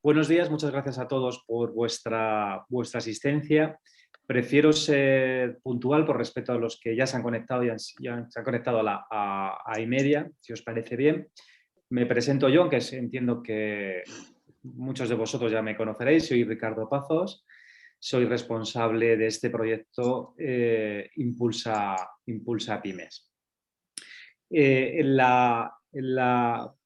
Buenos días, muchas gracias a todos por vuestra asistencia. Prefiero ser puntual por respeto a los que ya se han conectado se han conectado a y media, si os parece bien. Me presento yo, aunque entiendo que muchos de vosotros ya me conoceréis. Soy Ricardo Pazos, soy responsable de este proyecto Impulsa Pymes.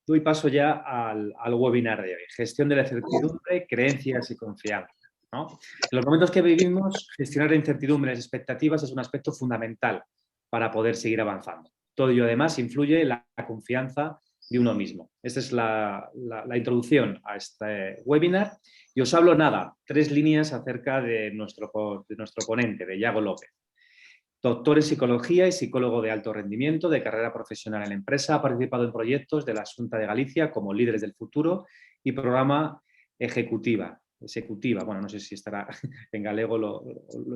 Doy paso ya al webinar de hoy, gestión de la incertidumbre, creencias y confianza, ¿no? En los momentos que vivimos, gestionar la incertidumbre y las expectativas es un aspecto fundamental para poder seguir avanzando. Todo ello además influye en la confianza de uno mismo. Esta es la introducción a este webinar y os hablo 3 líneas acerca de nuestro ponente, de Yago López. Doctor en Psicología y psicólogo de alto rendimiento, de carrera profesional en la empresa. Ha participado en proyectos de la Xunta de Galicia como Líderes del Futuro y Programa Executiva. Bueno, no sé si estará en galego, lo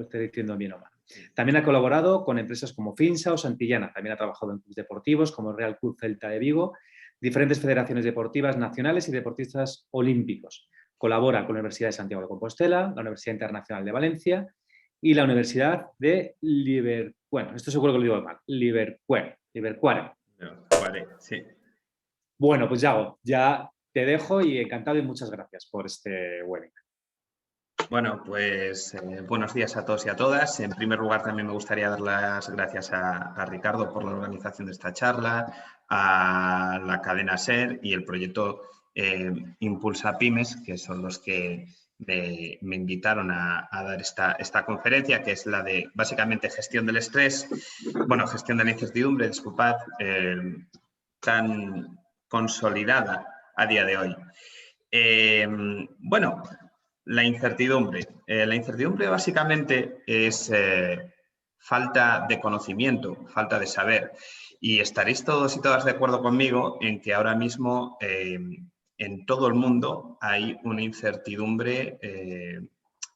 estoy diciendo bien o mal. También ha colaborado con empresas como Finsa o Santillana. También ha trabajado en clubes deportivos como el Real Club Celta de Vigo, diferentes federaciones deportivas nacionales y deportistas olímpicos. Colabora con la Universidad de Santiago de Compostela, la Universidad Internacional de Valencia y la Universidad de Bueno, esto seguro que lo digo mal. Liverpool. Sí. Bueno, pues Yago, ya te dejo y encantado y muchas gracias por este webinar. Bueno, pues buenos días a todos y a todas. En primer lugar, también me gustaría dar las gracias a Ricardo por la organización de esta charla, a la cadena SER y el proyecto Impulsa Pymes, que son los que me invitaron a dar esta conferencia, que es la de, básicamente, gestión del estrés, gestión de la incertidumbre, disculpad, tan consolidada a día de hoy. La incertidumbre. La incertidumbre básicamente es falta de conocimiento, falta de saber. Y estaréis todos y todas de acuerdo conmigo en que ahora mismo en todo el mundo hay una incertidumbre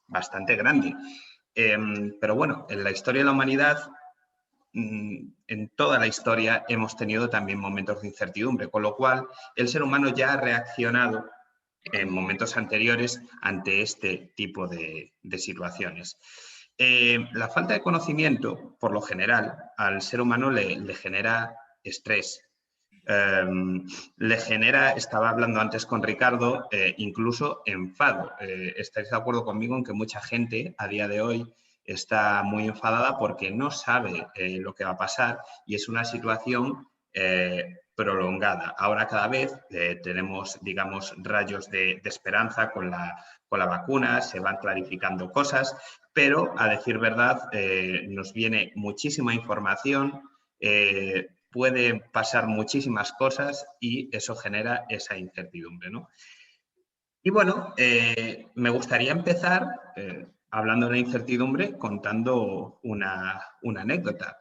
bastante grande. Pero bueno, en la historia de la humanidad, en toda la historia hemos tenido también momentos de incertidumbre, con lo cual el ser humano ya ha reaccionado en momentos anteriores ante este tipo de situaciones. La falta de conocimiento, por lo general, al ser humano le genera estrés. Le genera, estaba hablando antes con Ricardo, incluso enfado. Estaréis de acuerdo conmigo en que mucha gente a día de hoy está muy enfadada porque no sabe lo que va a pasar y es una situación prolongada. Ahora cada vez tenemos, digamos, rayos de esperanza con la vacuna, se van clarificando cosas, pero a decir verdad nos viene muchísima información, pueden pasar muchísimas cosas y eso genera esa incertidumbre, ¿no? Y bueno, me gustaría empezar hablando de la incertidumbre contando una anécdota.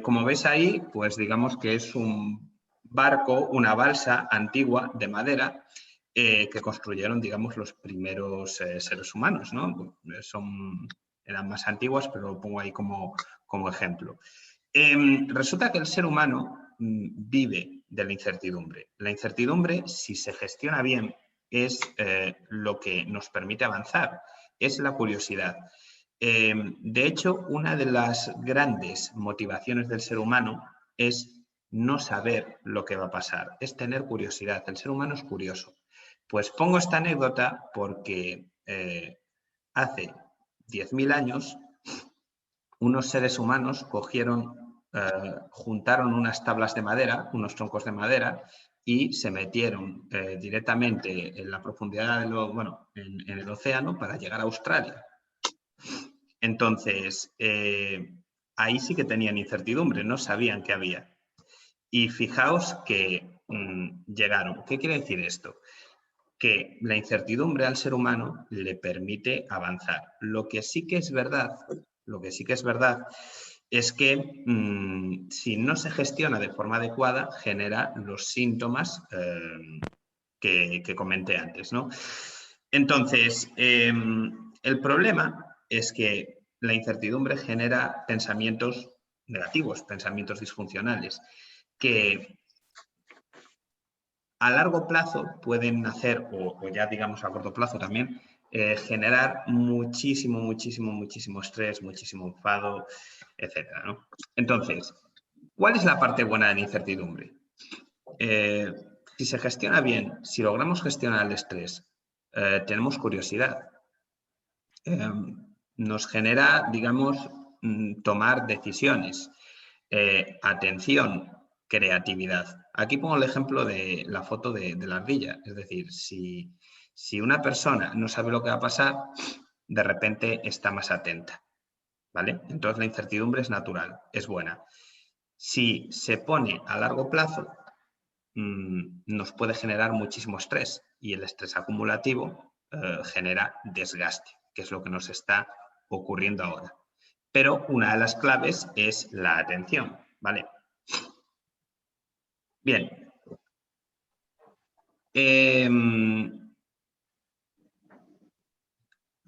Como ves ahí, pues digamos que es un barco, una balsa antigua de madera que construyeron, digamos, los primeros seres humanos, ¿no? Eran más antiguas, pero lo pongo ahí como ejemplo. Resulta que el ser humano vive de la incertidumbre. La incertidumbre, si se gestiona bien, es lo que nos permite avanzar, es la curiosidad. De hecho, una de las grandes motivaciones del ser humano es no saber lo que va a pasar, es tener curiosidad. El ser humano es curioso. Pues pongo esta anécdota porque hace 10.000 años unos seres humanos juntaron unas tablas de madera, unos troncos de madera, y se metieron directamente en la profundidad en el océano para llegar a Australia. Entonces, ahí sí que tenían incertidumbre, no sabían qué había. Y fijaos que llegaron. ¿Qué quiere decir esto? Que la incertidumbre al ser humano le permite avanzar. Lo que sí que es verdad es que si no se gestiona de forma adecuada, genera los síntomas que comenté antes, ¿no? Entonces, el problema es que la incertidumbre genera pensamientos negativos, pensamientos disfuncionales, que a largo plazo pueden hacer, o ya digamos a corto plazo también, generar muchísimo estrés, muchísimo enfado, etcétera, ¿no? Entonces, ¿cuál es la parte buena de la incertidumbre? Si se gestiona bien, si logramos gestionar el estrés, tenemos curiosidad. Nos genera, digamos, tomar decisiones, atención, creatividad. Aquí pongo el ejemplo de la foto de la ardilla. Es decir, si una persona no sabe lo que va a pasar, de repente está más atenta, ¿vale? Entonces la incertidumbre es natural, es buena. Si se pone a largo plazo, nos puede generar muchísimo estrés y el estrés acumulativo genera desgaste, que es lo que nos está ocurriendo ahora. Pero una de las claves es la atención, ¿vale? Bien.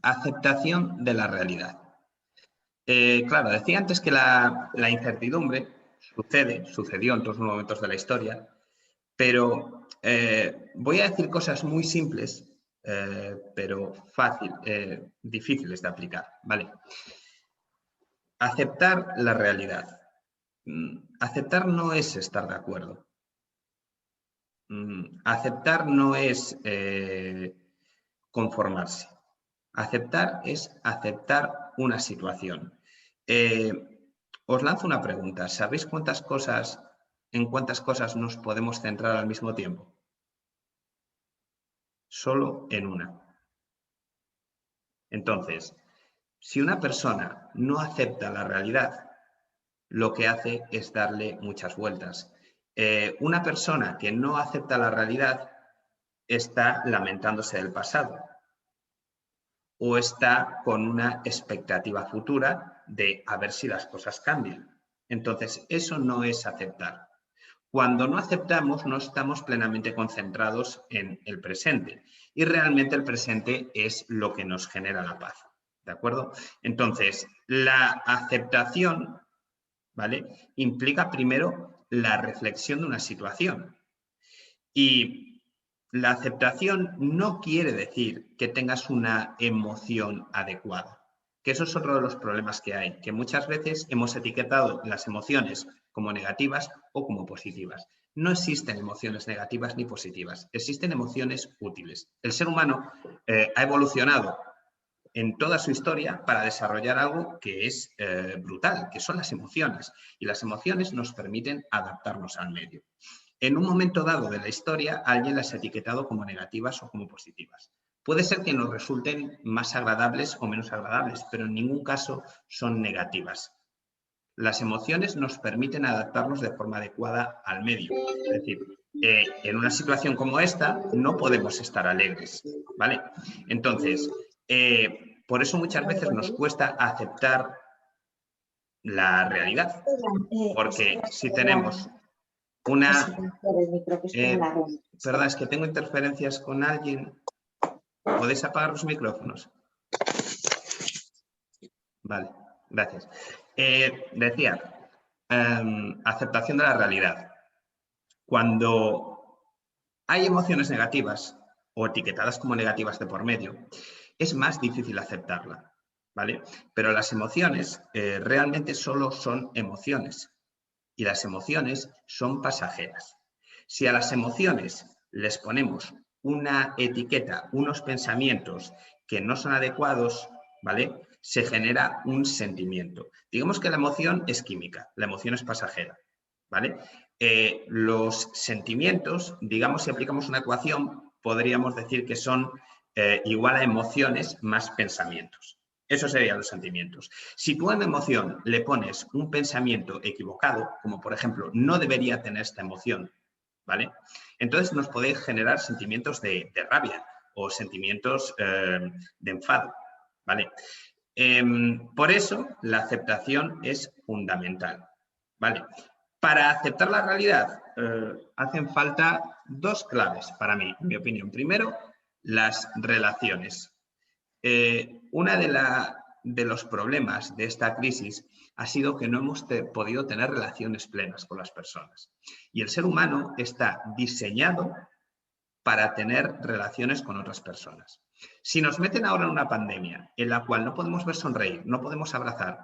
Aceptación de la realidad. Claro, decía antes que la incertidumbre sucedió en todos los momentos de la historia, pero voy a decir cosas muy simples, pero difíciles de aplicar, ¿vale? Aceptar la realidad. Aceptar no es estar de acuerdo. Aceptar no es conformarse. Aceptar es aceptar una situación. Os lanzo una pregunta. ¿Sabéis en cuántas cosas nos podemos centrar al mismo tiempo? Solo en una. Entonces, si una persona no acepta la realidad, lo que hace es darle muchas vueltas. Una persona que no acepta la realidad está lamentándose del pasado o está con una expectativa futura de a ver si las cosas cambian. Entonces, eso no es aceptar. Cuando no aceptamos, no estamos plenamente concentrados en el presente y realmente el presente es lo que nos genera la paz. ¿De acuerdo? Entonces, la aceptación, ¿vale?, implica primero la reflexión de una situación. Y la aceptación no quiere decir que tengas una emoción adecuada, que eso es otro de los problemas que hay, que muchas veces hemos etiquetado las emociones como negativas o como positivas. No existen emociones negativas ni positivas, existen emociones útiles. El ser humano ha evolucionado en toda su historia para desarrollar algo que es brutal, que son las emociones. Y las emociones nos permiten adaptarnos al medio. En un momento dado de la historia, alguien las ha etiquetado como negativas o como positivas. Puede ser que nos resulten más agradables o menos agradables, pero en ningún caso son negativas. Las emociones nos permiten adaptarnos de forma adecuada al medio. Es decir, en una situación como esta no podemos estar alegres, ¿vale? Entonces, por eso muchas veces nos cuesta aceptar la realidad, porque si tenemos una... perdón, es que tengo interferencias con alguien. ¿Podéis apagar los micrófonos? Vale, gracias. Decía, aceptación de la realidad. Cuando hay emociones negativas o etiquetadas como negativas de por medio, es más difícil aceptarla, ¿vale? Pero las emociones realmente solo son emociones y las emociones son pasajeras. Si a las emociones les ponemos una etiqueta, unos pensamientos que no son adecuados, ¿vale?, se genera un sentimiento. Digamos que la emoción es química, la emoción es pasajera, ¿vale? Los sentimientos, digamos, si aplicamos una ecuación, podríamos decir que son igual a emociones más pensamientos. Eso serían los sentimientos. Si tú a una emoción le pones un pensamiento equivocado, como por ejemplo, no debería tener esta emoción, ¿vale?, entonces nos puede generar sentimientos de rabia o sentimientos de enfado, ¿vale? Por eso la aceptación es fundamental, ¿vale? Para aceptar la realidad hacen falta dos claves para mí, en mi opinión. Primero, las relaciones. Una de los problemas de esta crisis ha sido que no hemos podido tener relaciones plenas con las personas. Y el ser humano está diseñado para tener relaciones con otras personas. Si nos meten ahora en una pandemia en la cual no podemos ver sonreír, no podemos abrazar,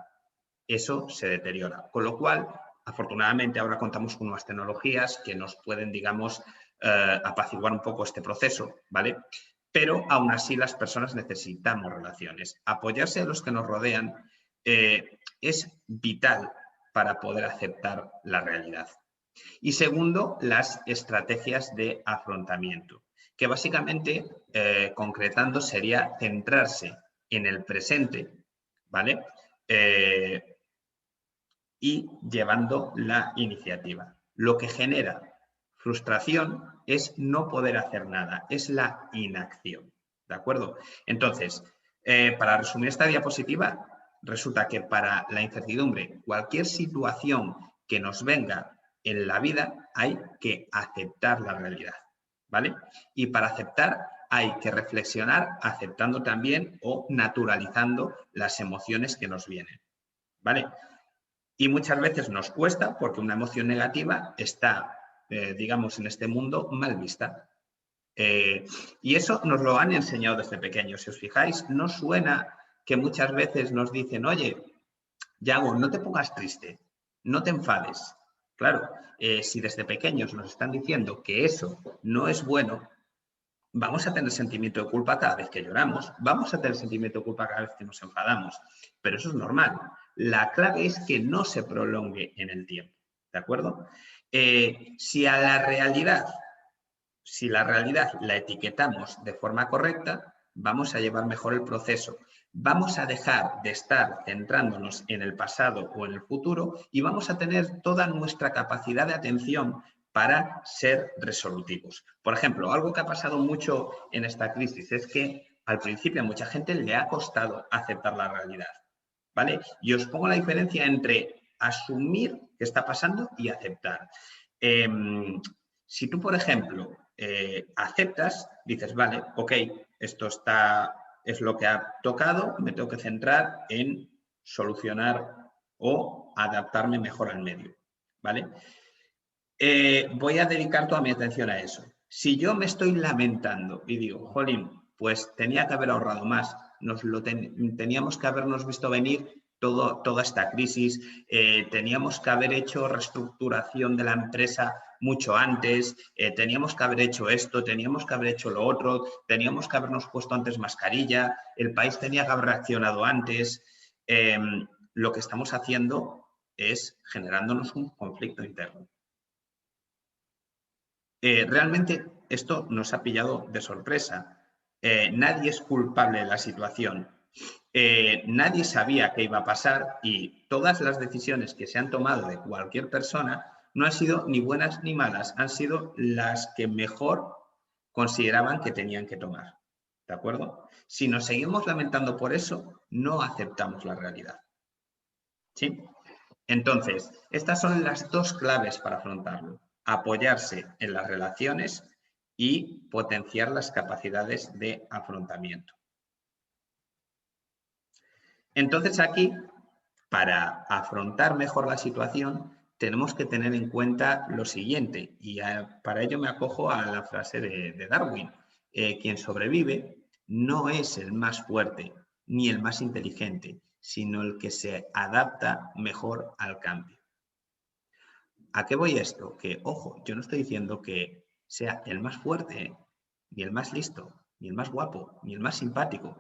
eso se deteriora. Con lo cual, afortunadamente, ahora contamos con unas tecnologías que nos pueden, digamos, apaciguar un poco este proceso, ¿vale? Pero aún así las personas necesitamos relaciones. Apoyarse a los que nos rodean es vital para poder aceptar la realidad. Y segundo, las estrategias de afrontamiento, que básicamente, concretando, sería centrarse en el presente, ¿vale? Y llevando la iniciativa. Lo que genera frustración es no poder hacer nada, es la inacción, ¿de acuerdo? Entonces, para resumir esta diapositiva, resulta que para la incertidumbre, cualquier situación que nos venga en la vida, hay que aceptar la realidad, ¿vale? Y para aceptar hay que reflexionar aceptando también o naturalizando las emociones que nos vienen, ¿vale? Y muchas veces nos cuesta porque una emoción negativa está, digamos, en este mundo mal vista. Y eso nos lo han enseñado desde pequeños. Si os fijáis, no suena que muchas veces nos dicen, oye, Yago, no te pongas triste, no te enfades. Claro, si desde pequeños nos están diciendo que eso no es bueno, vamos a tener sentimiento de culpa cada vez que lloramos, vamos a tener sentimiento de culpa cada vez que nos enfadamos, pero eso es normal. La clave es que no se prolongue en el tiempo, ¿de acuerdo? Si la realidad la etiquetamos de forma correcta, vamos a llevar mejor el proceso. Vamos a dejar de estar centrándonos en el pasado o en el futuro y vamos a tener toda nuestra capacidad de atención para ser resolutivos. Por ejemplo, algo que ha pasado mucho en esta crisis es que al principio a mucha gente le ha costado aceptar la realidad, ¿vale? Y os pongo la diferencia entre asumir que está pasando y aceptar. Si tú, por ejemplo, aceptas, dices, vale, ok, esto es lo que ha tocado, me tengo que centrar en solucionar o adaptarme mejor al medio, ¿vale? Voy a dedicar toda mi atención a eso. Si yo me estoy lamentando y digo, jolín, pues tenía que haber ahorrado más, teníamos que habernos visto venir toda esta crisis, teníamos que haber hecho reestructuración de la empresa mucho antes, teníamos que haber hecho esto, teníamos que haber hecho lo otro, teníamos que habernos puesto antes mascarilla, el país tenía que haber reaccionado antes. Lo que estamos haciendo es generándonos un conflicto interno. Realmente esto nos ha pillado de sorpresa. Nadie es culpable de la situación. Nadie sabía qué iba a pasar y todas las decisiones que se han tomado de cualquier persona no han sido ni buenas ni malas, han sido las que mejor consideraban que tenían que tomar. ¿De acuerdo? Si nos seguimos lamentando por eso, no aceptamos la realidad. ¿Sí? Entonces, estas son las dos claves para afrontarlo. Apoyarse en las relaciones y potenciar las capacidades de afrontamiento. Entonces aquí, para afrontar mejor la situación, tenemos que tener en cuenta lo siguiente, y para ello me acojo a la frase de Darwin. Quien sobrevive no es el más fuerte ni el más inteligente, sino el que se adapta mejor al cambio. ¿A qué voy esto? Que, ojo, yo no estoy diciendo que sea el más fuerte, ni el más listo, ni el más guapo, ni el más simpático.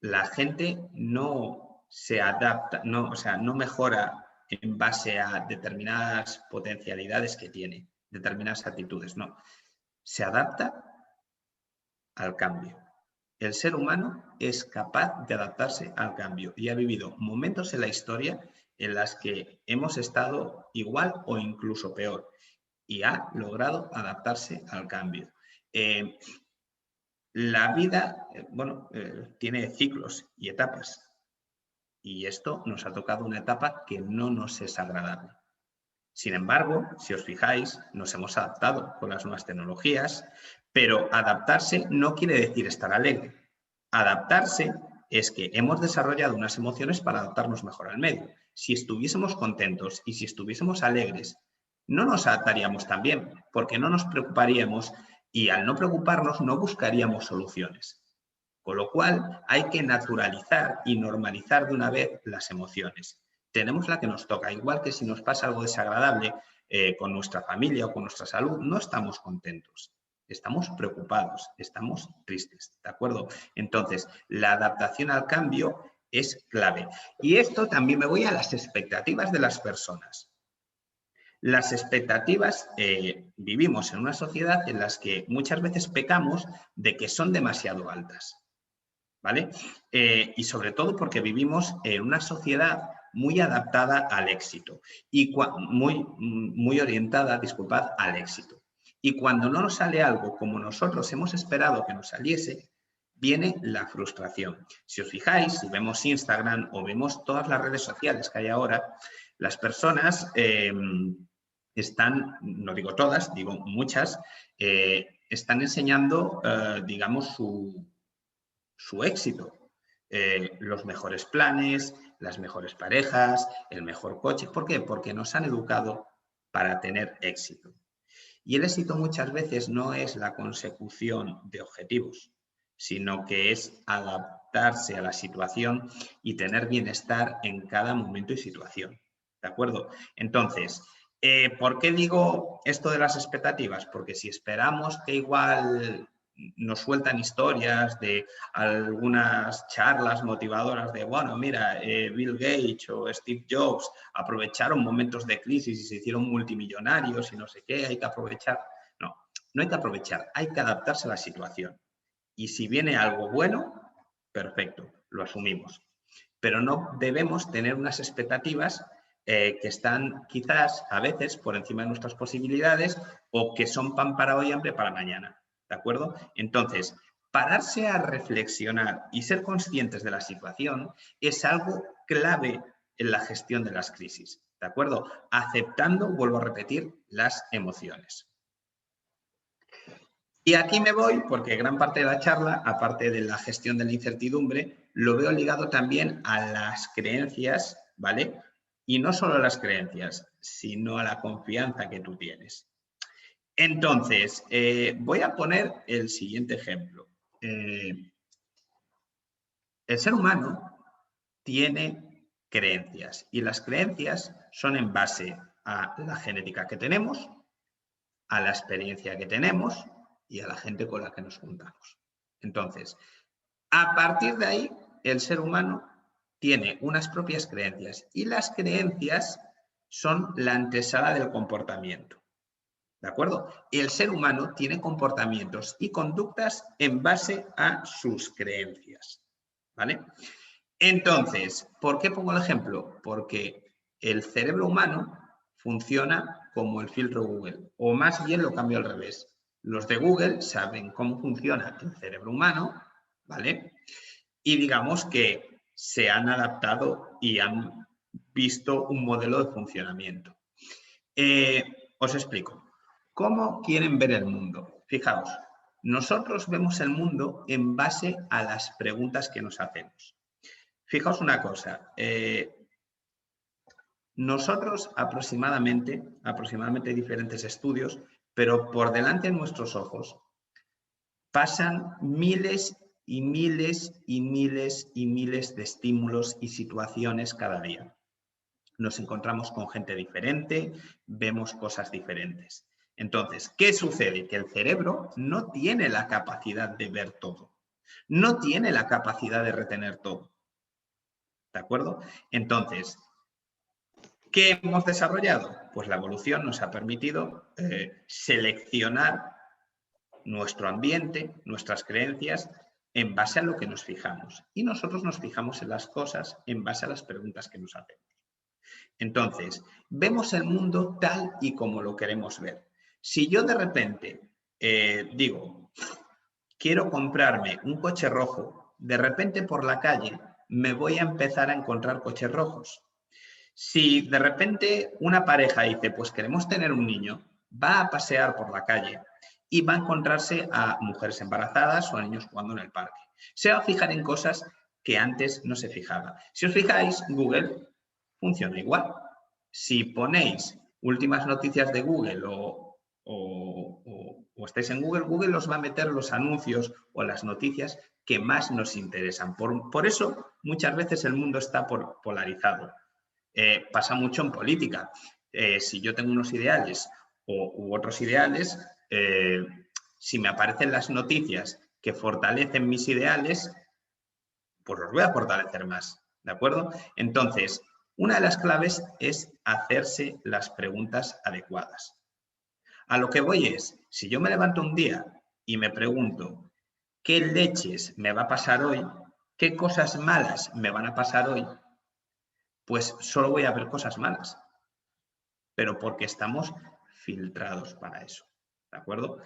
La gente no se adapta, no mejora en base a determinadas potencialidades que tiene, determinadas actitudes, no. Se adapta al cambio. El ser humano es capaz de adaptarse al cambio y ha vivido momentos en la historia en las que hemos estado igual o incluso peor y ha logrado adaptarse al cambio. La vida, tiene ciclos y etapas y esto nos ha tocado una etapa que no nos es agradable. Sin embargo, si os fijáis, nos hemos adaptado con las nuevas tecnologías, pero adaptarse no quiere decir estar alegre. Adaptarse es que hemos desarrollado unas emociones para adaptarnos mejor al medio. Si estuviésemos contentos y si estuviésemos alegres, no nos adaptaríamos tan bien, porque no nos preocuparíamos Y al no preocuparnos no buscaríamos soluciones. Con lo cual hay que naturalizar y normalizar de una vez las emociones. Tenemos la que nos toca, igual que si nos pasa algo desagradable con nuestra familia o con nuestra salud, no estamos contentos. Estamos preocupados, estamos tristes, ¿de acuerdo? Entonces, la adaptación al cambio es clave. Y esto también me voy a las expectativas de las personas. Las expectativas, vivimos en una sociedad en la que muchas veces pecamos de que son demasiado altas, ¿vale? Y sobre todo porque vivimos en una sociedad muy adaptada al éxito y muy orientada, disculpad, al éxito. Y cuando no nos sale algo como nosotros hemos esperado que nos saliese, viene la frustración. Si os fijáis, si vemos Instagram o vemos todas las redes sociales que hay ahora, las personas están, no digo todas, digo muchas, están enseñando, digamos, su éxito. Los mejores planes, las mejores parejas, el mejor coche. ¿Por qué? Porque nos han educado para tener éxito. Y el éxito muchas veces no es la consecución de objetivos, sino que es adaptarse a la situación y tener bienestar en cada momento y situación. ¿De acuerdo? Entonces, ¿por qué digo esto de las expectativas? Porque si esperamos que igual nos sueltan historias de algunas charlas motivadoras de, bueno, mira, Bill Gates o Steve Jobs aprovecharon momentos de crisis y se hicieron multimillonarios y no sé qué, hay que aprovechar. No, no hay que aprovechar, hay que adaptarse a la situación. Y si viene algo bueno, perfecto, lo asumimos. Pero no debemos tener unas expectativas que están quizás a veces por encima de nuestras posibilidades o que son pan para hoy, hambre para mañana. ¿De acuerdo? Entonces, pararse a reflexionar y ser conscientes de la situación es algo clave en la gestión de las crisis. ¿De acuerdo? Aceptando, vuelvo a repetir, las emociones. Y aquí me voy porque gran parte de la charla, aparte de la gestión de la incertidumbre, lo veo ligado también a las creencias, ¿vale? Y no solo a las creencias, sino a la confianza que tú tienes. Entonces, voy a poner el siguiente ejemplo. El ser humano tiene creencias y las creencias son en base a la genética que tenemos, a la experiencia que tenemos y a la gente con la que nos juntamos. Entonces, a partir de ahí, el ser humano tiene unas propias creencias y las creencias son la antesala del comportamiento. ¿De acuerdo? El ser humano tiene comportamientos y conductas en base a sus creencias. ¿Vale? Entonces, ¿por qué pongo el ejemplo? Porque el cerebro humano funciona como el filtro Google, o más bien lo cambio al revés. Los de Google saben cómo funciona el cerebro humano, ¿vale? Y digamos que se han adaptado y han visto un modelo de funcionamiento. Os explico. ¿Cómo quieren ver el mundo? Fijaos, nosotros vemos el mundo en base a las preguntas que nos hacemos. Fijaos una cosa, nosotros aproximadamente diferentes estudios, pero por delante de nuestros ojos pasan miles y miles y miles y miles de estímulos y situaciones cada día. Nos encontramos con gente diferente, vemos cosas diferentes. Entonces, ¿qué sucede? Que el cerebro no tiene la capacidad de ver todo, no tiene la capacidad de retener todo. ¿De acuerdo? Entonces, ¿qué hemos desarrollado? Pues la evolución nos ha permitido seleccionar nuestro ambiente, nuestras creencias, en base a lo que nos fijamos. Y nosotros nos fijamos en las cosas en base a las preguntas que nos hacemos. Entonces, vemos el mundo tal y como lo queremos ver. Si yo de repente digo, quiero comprarme un coche rojo, de repente por la calle me voy a empezar a encontrar coches rojos. Si de repente una pareja dice, pues queremos tener un niño, va a pasear por la calle y va a encontrarse a mujeres embarazadas o a niños jugando en el parque. Se va a fijar en cosas que antes no se fijaba. Si os fijáis, Google funciona igual. Si ponéis últimas noticias de Google o o estáis en Google, Google os va a meter los anuncios o las noticias que más nos interesan. Por eso, muchas veces el mundo está polarizado. Pasa mucho en política. Si yo tengo unos ideales u otros ideales, si me aparecen las noticias que fortalecen mis ideales, pues los voy a fortalecer más, ¿de acuerdo? Entonces, una de las claves es hacerse las preguntas adecuadas. A lo que voy es, si yo me levanto un día y me pregunto, ¿qué leches me va a pasar hoy? ¿Qué cosas malas me van a pasar hoy? Pues solo voy a ver cosas malas, pero porque estamos filtrados para eso, ¿de acuerdo?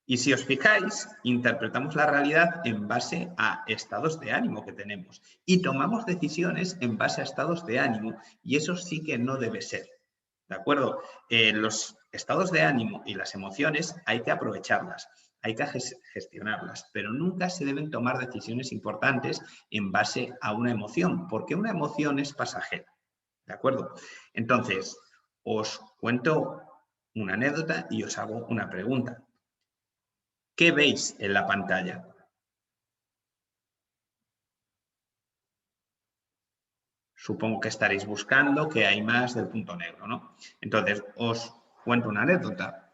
Y si os fijáis, interpretamos la realidad en base a estados de ánimo que tenemos y tomamos decisiones en base a estados de ánimo, y eso sí que no debe ser, ¿de acuerdo? Los estados de ánimo y las emociones hay que aprovecharlas, hay que gestionarlas, pero nunca se deben tomar decisiones importantes en base a una emoción, porque una emoción es pasajera, ¿de acuerdo? Entonces, os cuento una anécdota y os hago una pregunta. ¿Qué veis en la pantalla? Supongo que estaréis buscando qué hay más del punto negro, ¿no? Entonces, os cuento una anécdota.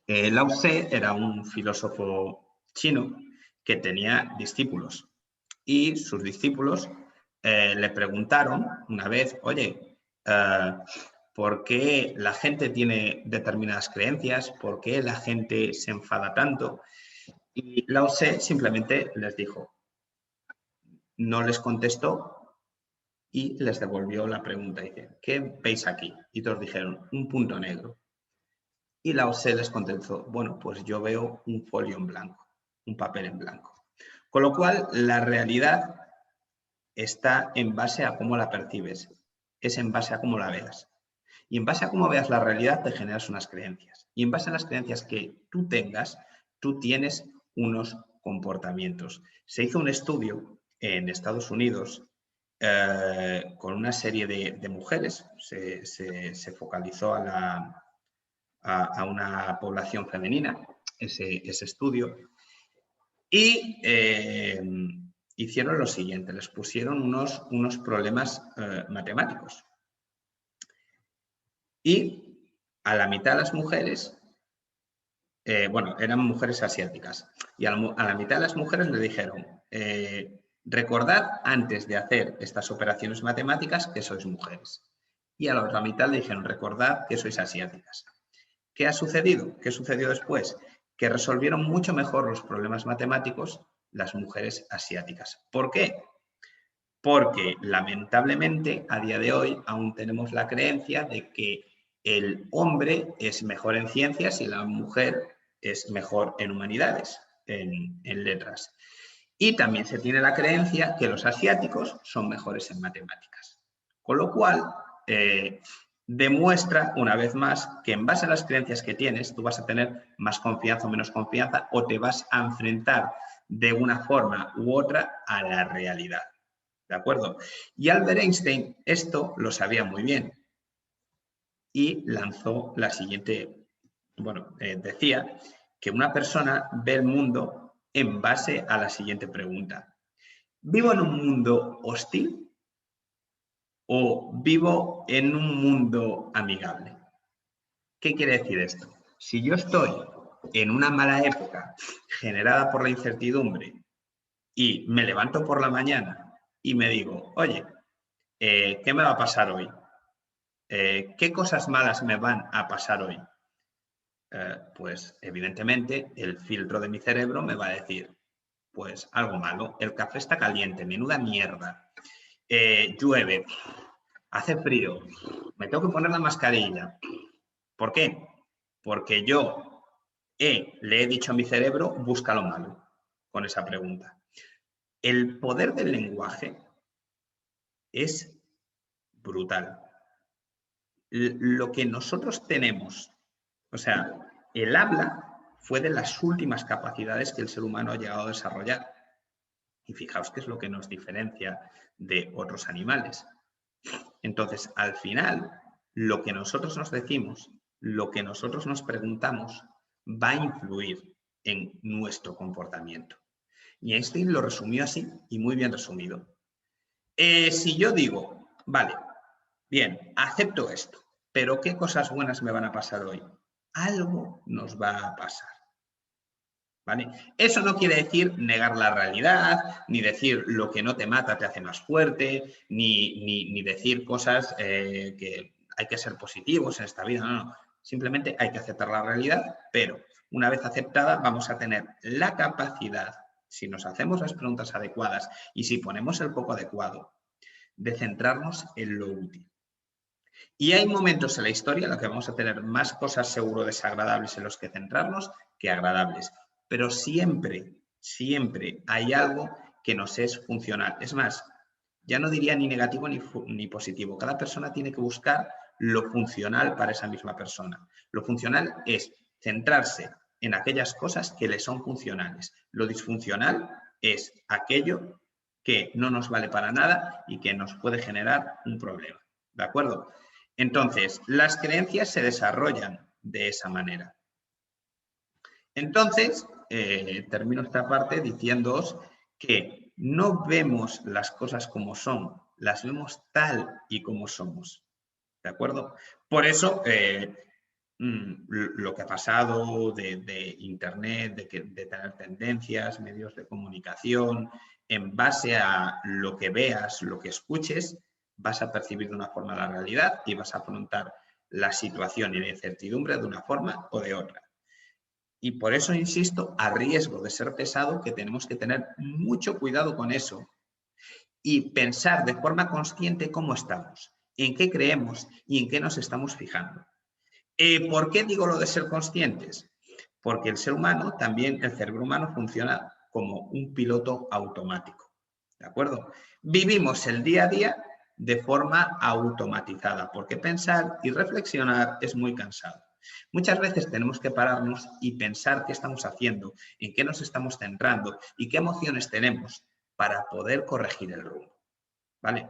Lao Tse era un filósofo chino que tenía discípulos y sus discípulos le preguntaron una vez, oye, ¿por qué la gente tiene determinadas creencias? ¿Por qué la gente se enfada tanto? Y Lao Tse simplemente les dijo, no les contestó y les devolvió la pregunta. Dice, ¿qué veis aquí? Y todos dijeron, un punto negro. Y Lao Tse les contestó, bueno, pues yo veo un folio en blanco, un papel en blanco. Con lo cual, la realidad está en base a cómo la percibes, es en base a cómo la veas. Y en base a cómo veas la realidad, te generas unas creencias. Y en base a las creencias que tú tengas, tú tienes unos comportamientos. Se hizo un estudio en Estados Unidos con una serie de mujeres. Se focalizó a una población femenina, ese estudio. Y hicieron lo siguiente, les pusieron unos problemas matemáticos. Y a la mitad de las mujeres, bueno, eran mujeres asiáticas, y a la mitad de las mujeres le dijeron, recordad antes de hacer estas operaciones matemáticas que sois mujeres. Y a la otra mitad le dijeron, recordad que sois asiáticas. ¿Qué ha sucedido? ¿Qué sucedió después? Que resolvieron mucho mejor los problemas matemáticos las mujeres asiáticas. ¿Por qué? Porque lamentablemente a día de hoy aún tenemos la creencia de que el hombre es mejor en ciencias y la mujer es mejor en humanidades, en letras. Y también se tiene la creencia que los asiáticos son mejores en matemáticas. Con lo cual, demuestra una vez más que en base a las creencias que tienes, tú vas a tener más confianza o menos confianza o te vas a enfrentar de una forma u otra a la realidad. ¿De acuerdo? Y Albert Einstein esto lo sabía muy bien y lanzó la siguiente, bueno, decía que una persona ve el mundo en base a la siguiente pregunta. ¿Vivo en un mundo hostil o vivo en un mundo amigable? ¿Qué quiere decir esto? Si yo estoy en una mala época generada por la incertidumbre y me levanto por la mañana y me digo, oye, ¿qué me va a pasar hoy? ¿Qué cosas malas me van a pasar hoy? Pues evidentemente el filtro de mi cerebro me va a decir, pues algo malo, el café está caliente, menuda mierda, llueve, hace frío, me tengo que poner la mascarilla. ¿Por qué? Porque yo le he dicho a mi cerebro, busca lo malo con esa pregunta. El poder del lenguaje es brutal. Lo que nosotros tenemos, o sea, el habla fue de las últimas capacidades que el ser humano ha llegado a desarrollar. Y fijaos qué es lo que nos diferencia de otros animales. Entonces, al final, lo que nosotros nos decimos lo que nosotros nos preguntamos va a influir en nuestro comportamiento. Y Einstein lo resumió así, y muy bien resumido. Si yo digo, vale, bien, acepto esto, pero ¿qué cosas buenas me van a pasar hoy? Algo nos va a pasar. ¿Vale? Eso no quiere decir negar la realidad, ni decir lo que no te mata te hace más fuerte, ni decir cosas que hay que ser positivos en esta vida. No, no. Simplemente hay que aceptar la realidad, pero una vez aceptada vamos a tener la capacidad, si nos hacemos las preguntas adecuadas y si ponemos el foco adecuado, de centrarnos en lo útil. Y hay momentos en la historia en los que vamos a tener más cosas seguro desagradables en los que centrarnos que agradables. Pero siempre, siempre hay algo que nos es funcional. Es más, ya no diría ni negativo ni positivo. Cada persona tiene que buscar lo funcional para esa misma persona. Lo funcional es centrarse en aquellas cosas que le son funcionales. Lo disfuncional es aquello que no nos vale para nada y que nos puede generar un problema. ¿De acuerdo? Entonces, las creencias se desarrollan de esa manera. Entonces, termino esta parte diciéndoos que no vemos las cosas como son, las vemos tal y como somos. ¿De acuerdo? Por eso, lo que ha pasado de Internet, de tener tendencias, medios de comunicación, en base a lo que veas, lo que escuches, vas a percibir de una forma la realidad y vas a afrontar la situación y la incertidumbre de una forma o de otra. Y por eso insisto, a riesgo de ser pesado, que tenemos que tener mucho cuidado con eso y pensar de forma consciente cómo estamos, en qué creemos y en qué nos estamos fijando. ¿Por qué digo lo de ser conscientes? Porque el ser humano, también el cerebro humano funciona como un piloto automático. ¿De acuerdo? Vivimos el día a día de forma automatizada, porque pensar y reflexionar es muy cansado. Muchas veces tenemos que pararnos y pensar qué estamos haciendo, en qué nos estamos centrando y qué emociones tenemos para poder corregir el rumbo. ¿Vale?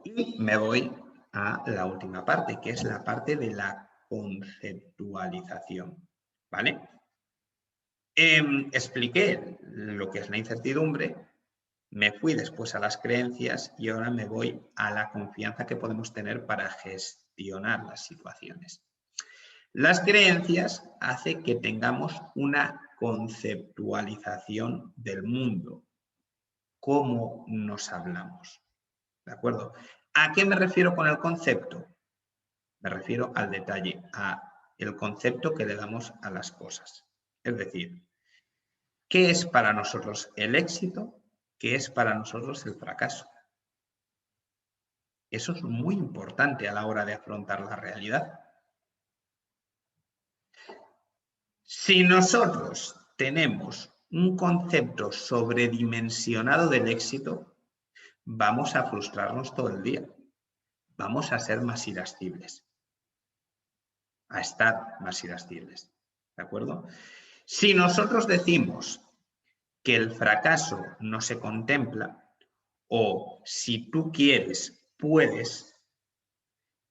Y me voy a la última parte, que es la parte de la conceptualización. ¿Vale? Expliqué lo que es la incertidumbre, me fui después a las creencias y ahora me voy a la confianza que podemos tener para gestionar las situaciones. Las creencias hacen que tengamos una conceptualización del mundo, cómo nos hablamos. ¿De acuerdo? ¿A qué me refiero con el concepto? Me refiero al detalle, a el concepto que le damos a las cosas. Es decir, ¿qué es para nosotros el éxito? ¿Qué es para nosotros el fracaso? Eso es muy importante a la hora de afrontar la realidad. Si nosotros tenemos un concepto sobredimensionado del éxito, vamos a frustrarnos todo el día. Vamos a ser más irascibles. A estar más irascibles. ¿De acuerdo? Si nosotros decimos que el fracaso no se contempla, o si tú quieres, puedes,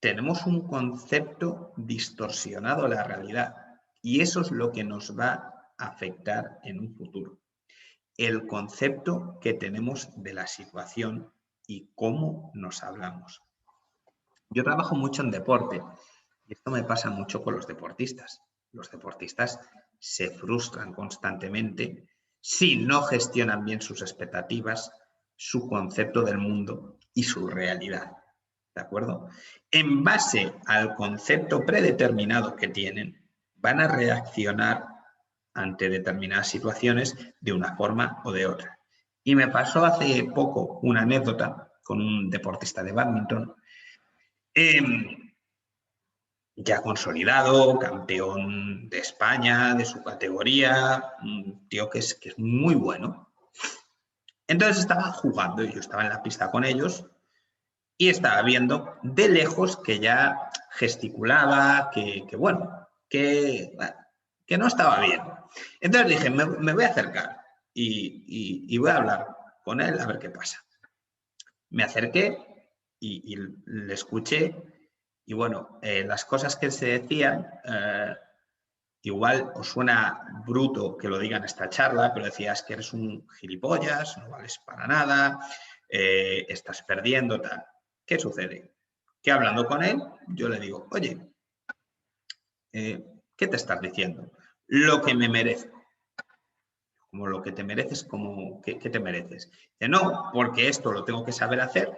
tenemos un concepto distorsionado de la realidad y eso es lo que nos va a afectar en un futuro. El concepto que tenemos de la situación y cómo nos hablamos. Yo trabajo mucho en deporte y esto me pasa mucho con los deportistas. Los deportistas se frustran constantemente si no gestionan bien sus expectativas, su concepto del mundo y su realidad. ¿De acuerdo? En base al concepto predeterminado que tienen, van a reaccionar ante determinadas situaciones de una forma o de otra. Y me pasó hace poco una anécdota con un deportista de bádminton ya consolidado, campeón de España, de su categoría, un tío que es muy bueno. Entonces estaba jugando y yo estaba en la pista con ellos y estaba viendo de lejos que ya gesticulaba, que no estaba bien. Entonces dije, me voy a acercar y voy a hablar con él a ver qué pasa. Me acerqué y le escuché Y bueno, las cosas que se decían, igual os suena bruto que lo digan en esta charla, pero decías que eres un gilipollas, no vales para nada, estás perdiendo, tal. ¿Qué sucede? Que hablando con él, yo le digo, oye, ¿qué te estás diciendo? Lo que me merezco. Como lo que te mereces, como ¿qué te mereces? Dice, no, porque esto lo tengo que saber hacer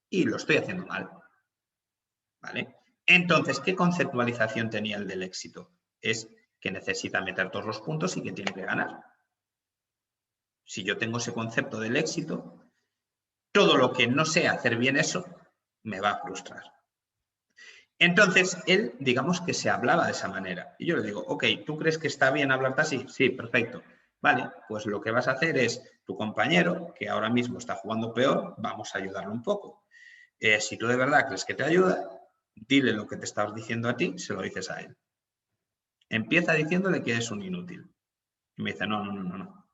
y lo estoy haciendo mal. ¿Vale? Entonces, ¿qué conceptualización tenía el del éxito? Es que necesita meter todos los puntos y que tiene que ganar. Si yo tengo ese concepto del éxito, todo lo que no sé hacer bien eso, me va a frustrar. Entonces, él, digamos que se hablaba de esa manera. Y yo le digo, ok, ¿tú crees que está bien hablarte así? Sí, perfecto. Vale, pues lo que vas a hacer es tu compañero, que ahora mismo está jugando peor, vamos a ayudarlo un poco. Si tú de verdad crees que te ayuda, dile lo que te estabas diciendo a ti, se lo dices a él. Empieza diciéndole que es un inútil. Y me dice, no.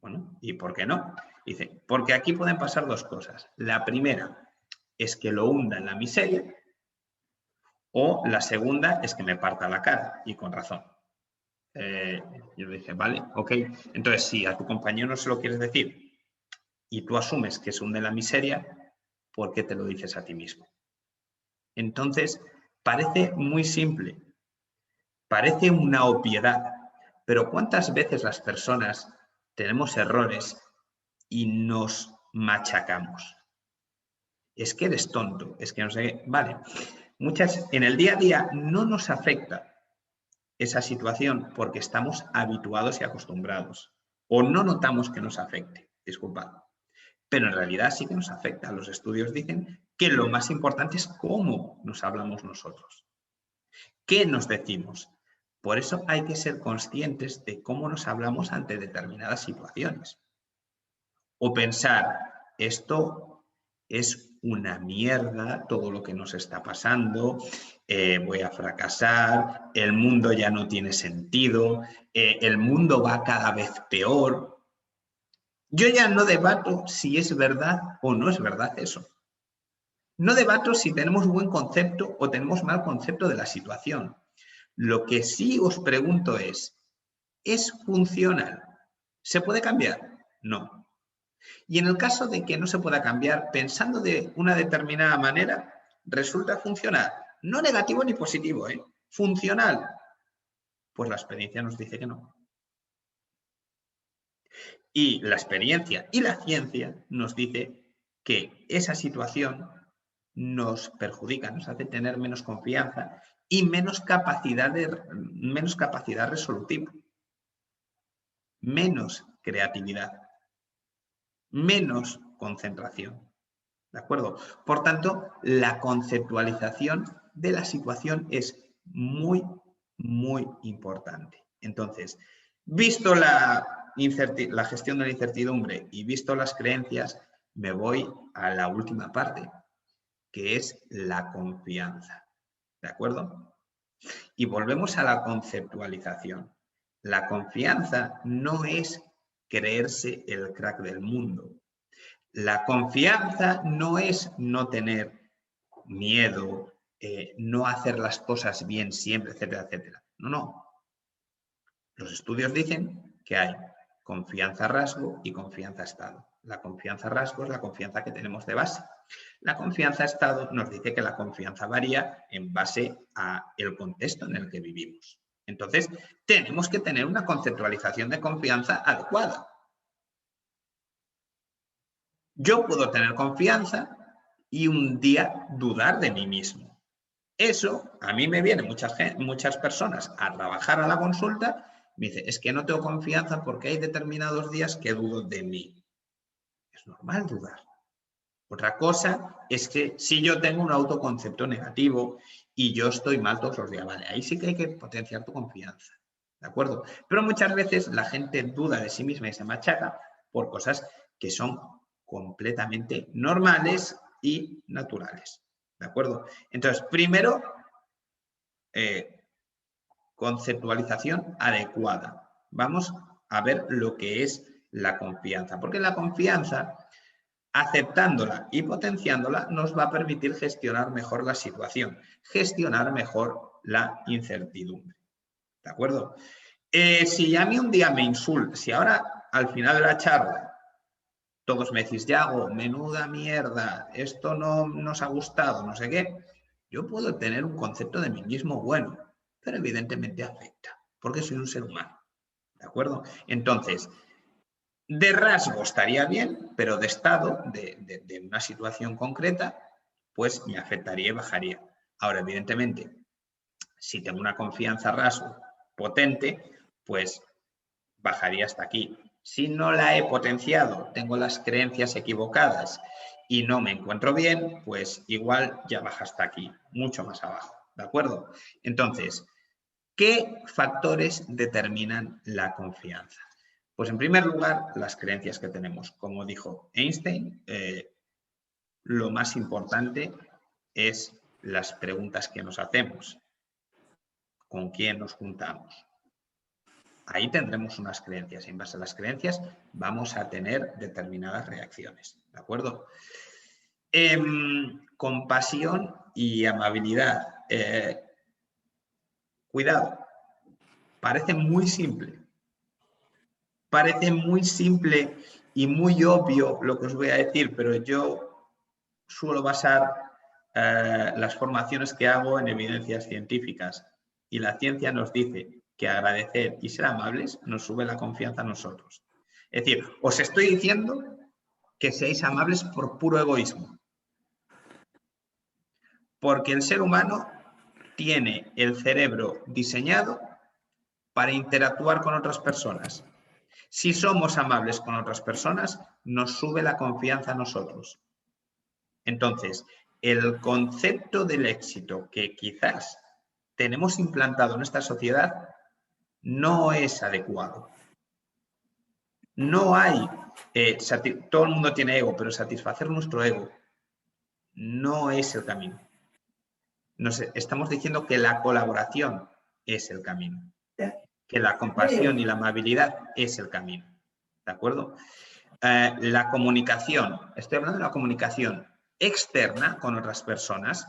Bueno, ¿y por qué no? Dice, porque aquí pueden pasar dos cosas. La primera es que lo hunda en la miseria, o la segunda es que me parta la cara, y con razón. Yo le dije, vale, ok. Entonces, si a tu compañero no se lo quieres decir y tú asumes que se hunde en la miseria, ¿por qué te lo dices a ti mismo? Entonces, parece muy simple, parece una obviedad, pero ¿cuántas veces las personas tenemos errores y nos machacamos? Es que eres tonto, es que no sé qué. Vale, en el día a día no nos afecta esa situación porque estamos habituados y acostumbrados. O no notamos que nos afecte, disculpad. Pero en realidad sí que nos afecta. Los estudios dicen que lo más importante es cómo nos hablamos nosotros. ¿Qué nos decimos? Por eso hay que ser conscientes de cómo nos hablamos ante determinadas situaciones. O pensar, esto es una mierda, todo lo que nos está pasando, voy a fracasar, el mundo ya no tiene sentido, el mundo va cada vez peor. Yo ya no debato si es verdad o no es verdad eso. No debato si tenemos buen concepto o tenemos mal concepto de la situación. Lo que sí os pregunto ¿es funcional? ¿Se puede cambiar? No. Y en el caso de que no se pueda cambiar, pensando de una determinada manera, resulta funcional. No negativo ni positivo, ¿eh? Funcional. Pues la experiencia nos dice que no. Y la experiencia y la ciencia nos dice que esa situación nos perjudica, nos hace tener menos confianza y menos capacidad resolutiva, menos creatividad, menos concentración. ¿De acuerdo? Por tanto, la conceptualización de la situación es muy, muy importante. Entonces, visto la gestión de la incertidumbre y visto las creencias, me voy a la última parte, que es la confianza. ¿De acuerdo? Y volvemos a la conceptualización. La confianza no es creerse el crack del mundo. La confianza no es no tener miedo, no hacer las cosas bien siempre, etcétera, etcétera. No. Los estudios dicen que hay confianza rasgo y confianza estado. La confianza rasgo es la confianza que tenemos de base. La confianza estado nos dice que la confianza varía en base al contexto en el que vivimos. Entonces, tenemos que tener una conceptualización de confianza adecuada. Yo puedo tener confianza y un día dudar de mí mismo. Eso, a mí me vienen muchas personas a trabajar a la consulta, me dice, es que no tengo confianza porque hay determinados días que dudo de mí. Es normal dudar. Otra cosa es que si yo tengo un autoconcepto negativo y yo estoy mal todos los días, vale, ahí sí que hay que potenciar tu confianza, ¿de acuerdo? Pero muchas veces la gente duda de sí misma y se machaca por cosas que son completamente normales y naturales, ¿de acuerdo? Entonces, primero, conceptualización adecuada. Vamos a ver lo que es la confianza, porque la confianza aceptándola y potenciándola nos va a permitir gestionar mejor la situación, gestionar mejor la incertidumbre. ¿De acuerdo? Si a mí un día me insulta, si ahora al final de la charla todos me decís, Yago, menuda mierda, esto no nos ha gustado, no sé qué, yo puedo tener un concepto de mí mismo bueno, pero evidentemente afecta, porque soy un ser humano. ¿De acuerdo? Entonces, de rasgo estaría bien, pero de estado, de una situación concreta, pues me afectaría y bajaría. Ahora, evidentemente, si tengo una confianza rasgo potente, pues bajaría hasta aquí. Si no la he potenciado, tengo las creencias equivocadas y no me encuentro bien, pues igual ya baja hasta aquí, mucho más abajo. ¿De acuerdo? Entonces, ¿qué factores determinan la confianza? Pues en primer lugar, las creencias que tenemos. Como dijo Einstein, lo más importante es las preguntas que nos hacemos. ¿Con quién nos juntamos? Ahí tendremos unas creencias y en base a las creencias vamos a tener determinadas reacciones. ¿De acuerdo? Compasión y amabilidad. Cuidado, parece muy simple. Parece muy simple y muy obvio lo que os voy a decir, pero yo suelo basar las formaciones que hago en evidencias científicas y la ciencia nos dice que agradecer y ser amables nos sube la confianza a nosotros. Es decir, os estoy diciendo que seáis amables por puro egoísmo, porque el ser humano tiene el cerebro diseñado para interactuar con otras personas. Si somos amables con otras personas, nos sube la confianza a nosotros. Entonces, el concepto del éxito que quizás tenemos implantado en esta sociedad no es adecuado. No hay, todo el mundo tiene ego, pero satisfacer nuestro ego no es el camino. Estamos diciendo que la colaboración es el camino, que la compasión y la amabilidad es el camino. ¿De acuerdo? La comunicación, estoy hablando de la comunicación externa con otras personas,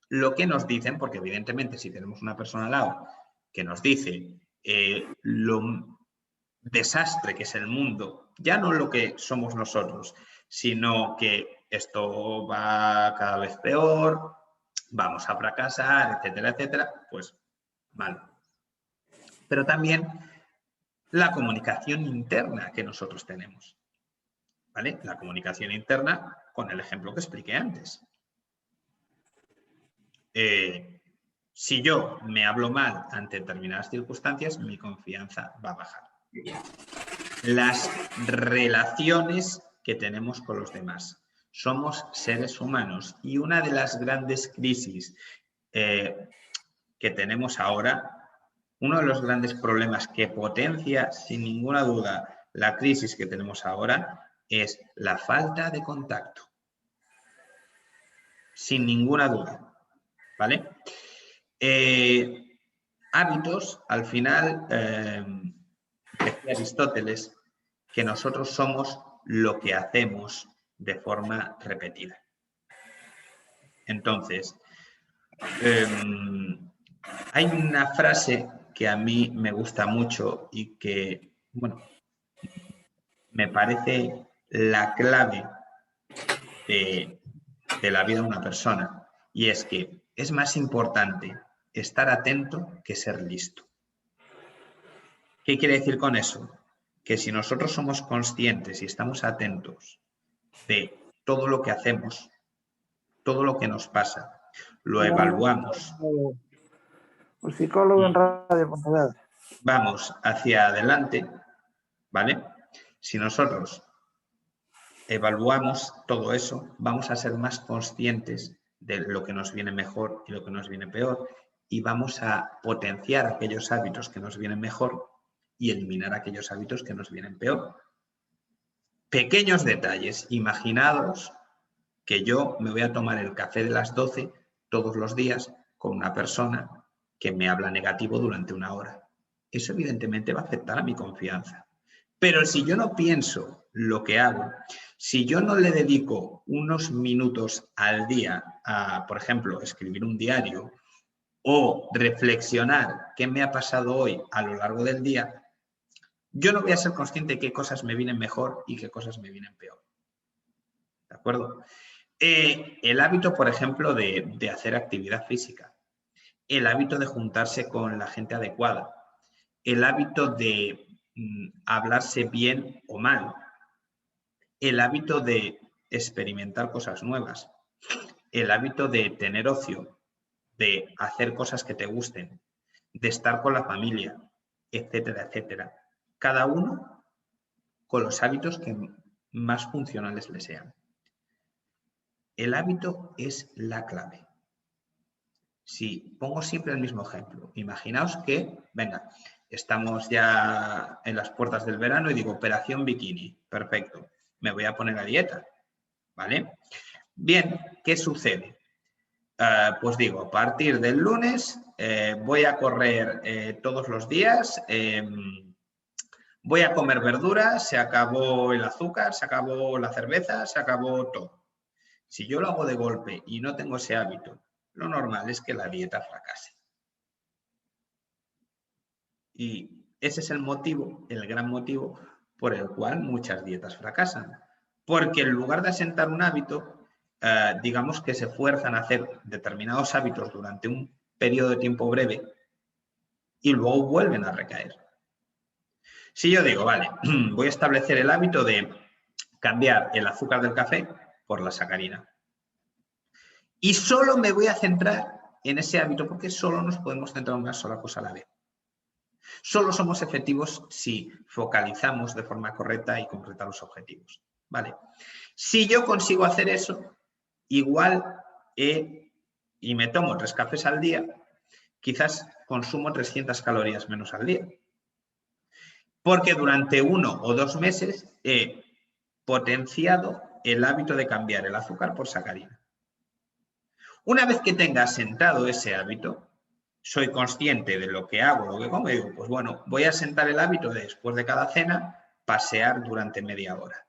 lo que nos dicen, porque evidentemente si tenemos una persona al lado que nos dice lo desastre que es el mundo, ya no lo que somos nosotros, sino que esto va cada vez peor, vamos a fracasar, etcétera, etcétera, pues mal. Pero también la comunicación interna que nosotros tenemos. ¿Vale? La comunicación interna con el ejemplo que expliqué antes. Si yo me hablo mal ante determinadas circunstancias, mi confianza va a bajar. Las relaciones que tenemos con los demás. Somos seres humanos y una de las grandes crisis que tenemos ahora, uno de los grandes problemas que potencia sin ninguna duda la crisis que tenemos ahora es la falta de contacto. Sin ninguna duda. ¿Vale? Hábitos, al final, decía Aristóteles, que nosotros somos lo que hacemos de forma repetida. Entonces, hay una frase que a mí me gusta mucho y que, bueno, me parece la clave de la vida de una persona, y es que es más importante estar atento que ser listo. ¿Qué quiere decir con eso? Que si nosotros somos conscientes y estamos atentos de todo lo que hacemos, todo lo que nos pasa, lo evaluamos. Un psicólogo en Radio Pontevedra. Vamos hacia adelante, ¿vale? Si nosotros evaluamos todo eso, vamos a ser más conscientes de lo que nos viene mejor y lo que nos viene peor, y vamos a potenciar aquellos hábitos que nos vienen mejor y eliminar aquellos hábitos que nos vienen peor. Pequeños detalles. Imaginaos que yo me voy a tomar el café de las 12 todos los días con una persona que me habla negativo durante una hora. Eso evidentemente va a afectar a mi confianza. Pero si yo no pienso lo que hago, si yo no le dedico unos minutos al día a, por ejemplo, escribir un diario o reflexionar qué me ha pasado hoy a lo largo del día, yo no voy a ser consciente de qué cosas me vienen mejor y qué cosas me vienen peor. ¿De acuerdo? El hábito, por ejemplo, de hacer actividad física, el hábito de juntarse con la gente adecuada, el hábito de hablarse bien o mal, el hábito de experimentar cosas nuevas, el hábito de tener ocio, de hacer cosas que te gusten, de estar con la familia, etcétera, etcétera. Cada uno con los hábitos que más funcionales le sean. El hábito es la clave. Si pongo siempre el mismo ejemplo, imaginaos que, venga, estamos ya en las puertas del verano y digo, operación bikini, perfecto, me voy a poner a dieta, ¿vale? Bien, ¿qué sucede? Pues digo, a partir del lunes voy a correr todos los días, voy a comer verduras, se acabó el azúcar, se acabó la cerveza, se acabó todo. Si yo lo hago de golpe y no tengo ese hábito, lo normal es que la dieta fracase. Y ese es el motivo, el gran motivo por el cual muchas dietas fracasan. Porque en lugar de asentar un hábito, digamos que se fuerzan a hacer determinados hábitos durante un periodo de tiempo breve y luego vuelven a recaer. Si yo digo, vale, voy a establecer el hábito de cambiar el azúcar del café por la sacarina. Y solo me voy a centrar en ese hábito porque solo nos podemos centrar en una sola cosa a la vez. Solo somos efectivos si focalizamos de forma correcta y concretar los objetivos. ¿Vale? Si yo consigo hacer eso, igual y me tomo 3 cafés al día, quizás consumo 300 calorías menos al día. Porque durante 1 o 2 meses he potenciado el hábito de cambiar el azúcar por sacarina. Una vez que tenga asentado ese hábito, soy consciente de lo que hago, lo que como, y digo, pues bueno, voy a asentar el hábito de después de cada cena pasear durante media hora.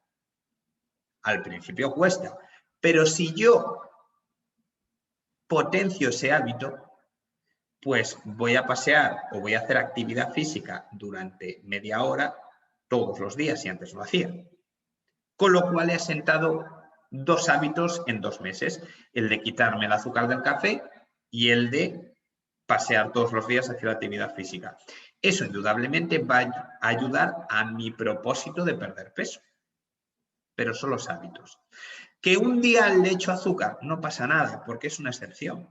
Al principio cuesta, pero si yo potencio ese hábito, pues voy a pasear o voy a hacer actividad física durante media hora todos los días si antes lo hacía. Con lo cual he asentado 2 hábitos en 2 meses, el de quitarme el azúcar del café y el de pasear todos los días hacia la actividad física. Eso indudablemente va a ayudar a mi propósito de perder peso, pero son los hábitos. Que un día le echo azúcar, no pasa nada, porque es una excepción.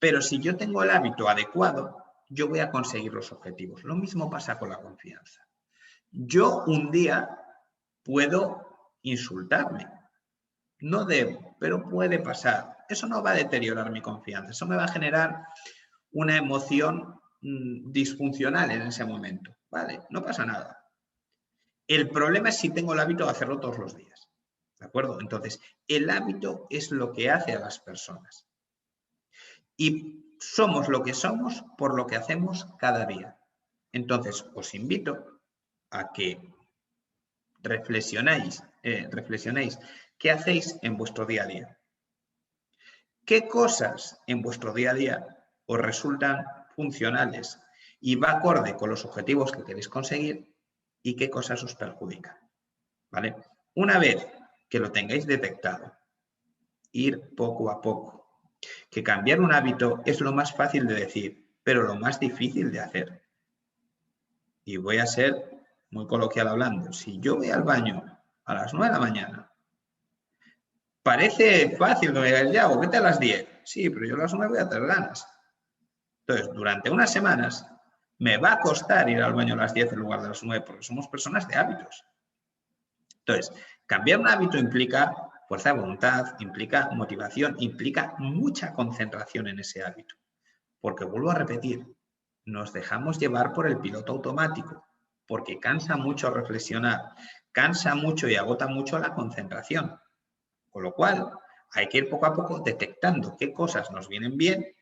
Pero si yo tengo el hábito adecuado, yo voy a conseguir los objetivos. Lo mismo pasa con la confianza. Yo un día puedo insultarme. No debo, pero puede pasar. Eso no va a deteriorar mi confianza. Eso me va a generar una emoción disfuncional en ese momento. ¿Vale? No pasa nada. El problema es si tengo el hábito de hacerlo todos los días. ¿De acuerdo? Entonces, el hábito es lo que hace a las personas. Y somos lo que somos por lo que hacemos cada día. Entonces, os invito a que reflexionéis qué hacéis en vuestro día a día. ¿Qué cosas en vuestro día a día os resultan funcionales y va acorde con los objetivos que queréis conseguir y qué cosas os perjudican? ¿Vale? Una vez que lo tengáis detectado, ir poco a poco. Que cambiar un hábito es lo más fácil de decir, pero lo más difícil de hacer. Y voy a ser muy coloquial hablando. Si yo voy al baño a las 9 de la mañana, parece fácil que me digas, ya, o vete a las 10. Sí, pero yo a las 9 voy a tener ganas. Entonces, durante unas semanas me va a costar ir al baño a las 10 en lugar de las 9, porque somos personas de hábitos. Entonces, cambiar un hábito implica fuerza de voluntad, implica motivación, implica mucha concentración en ese hábito. Porque vuelvo a repetir, nos dejamos llevar por el piloto automático, porque cansa mucho reflexionar, cansa mucho y agota mucho la concentración. Con lo cual, hay que ir poco a poco detectando qué cosas nos vienen bien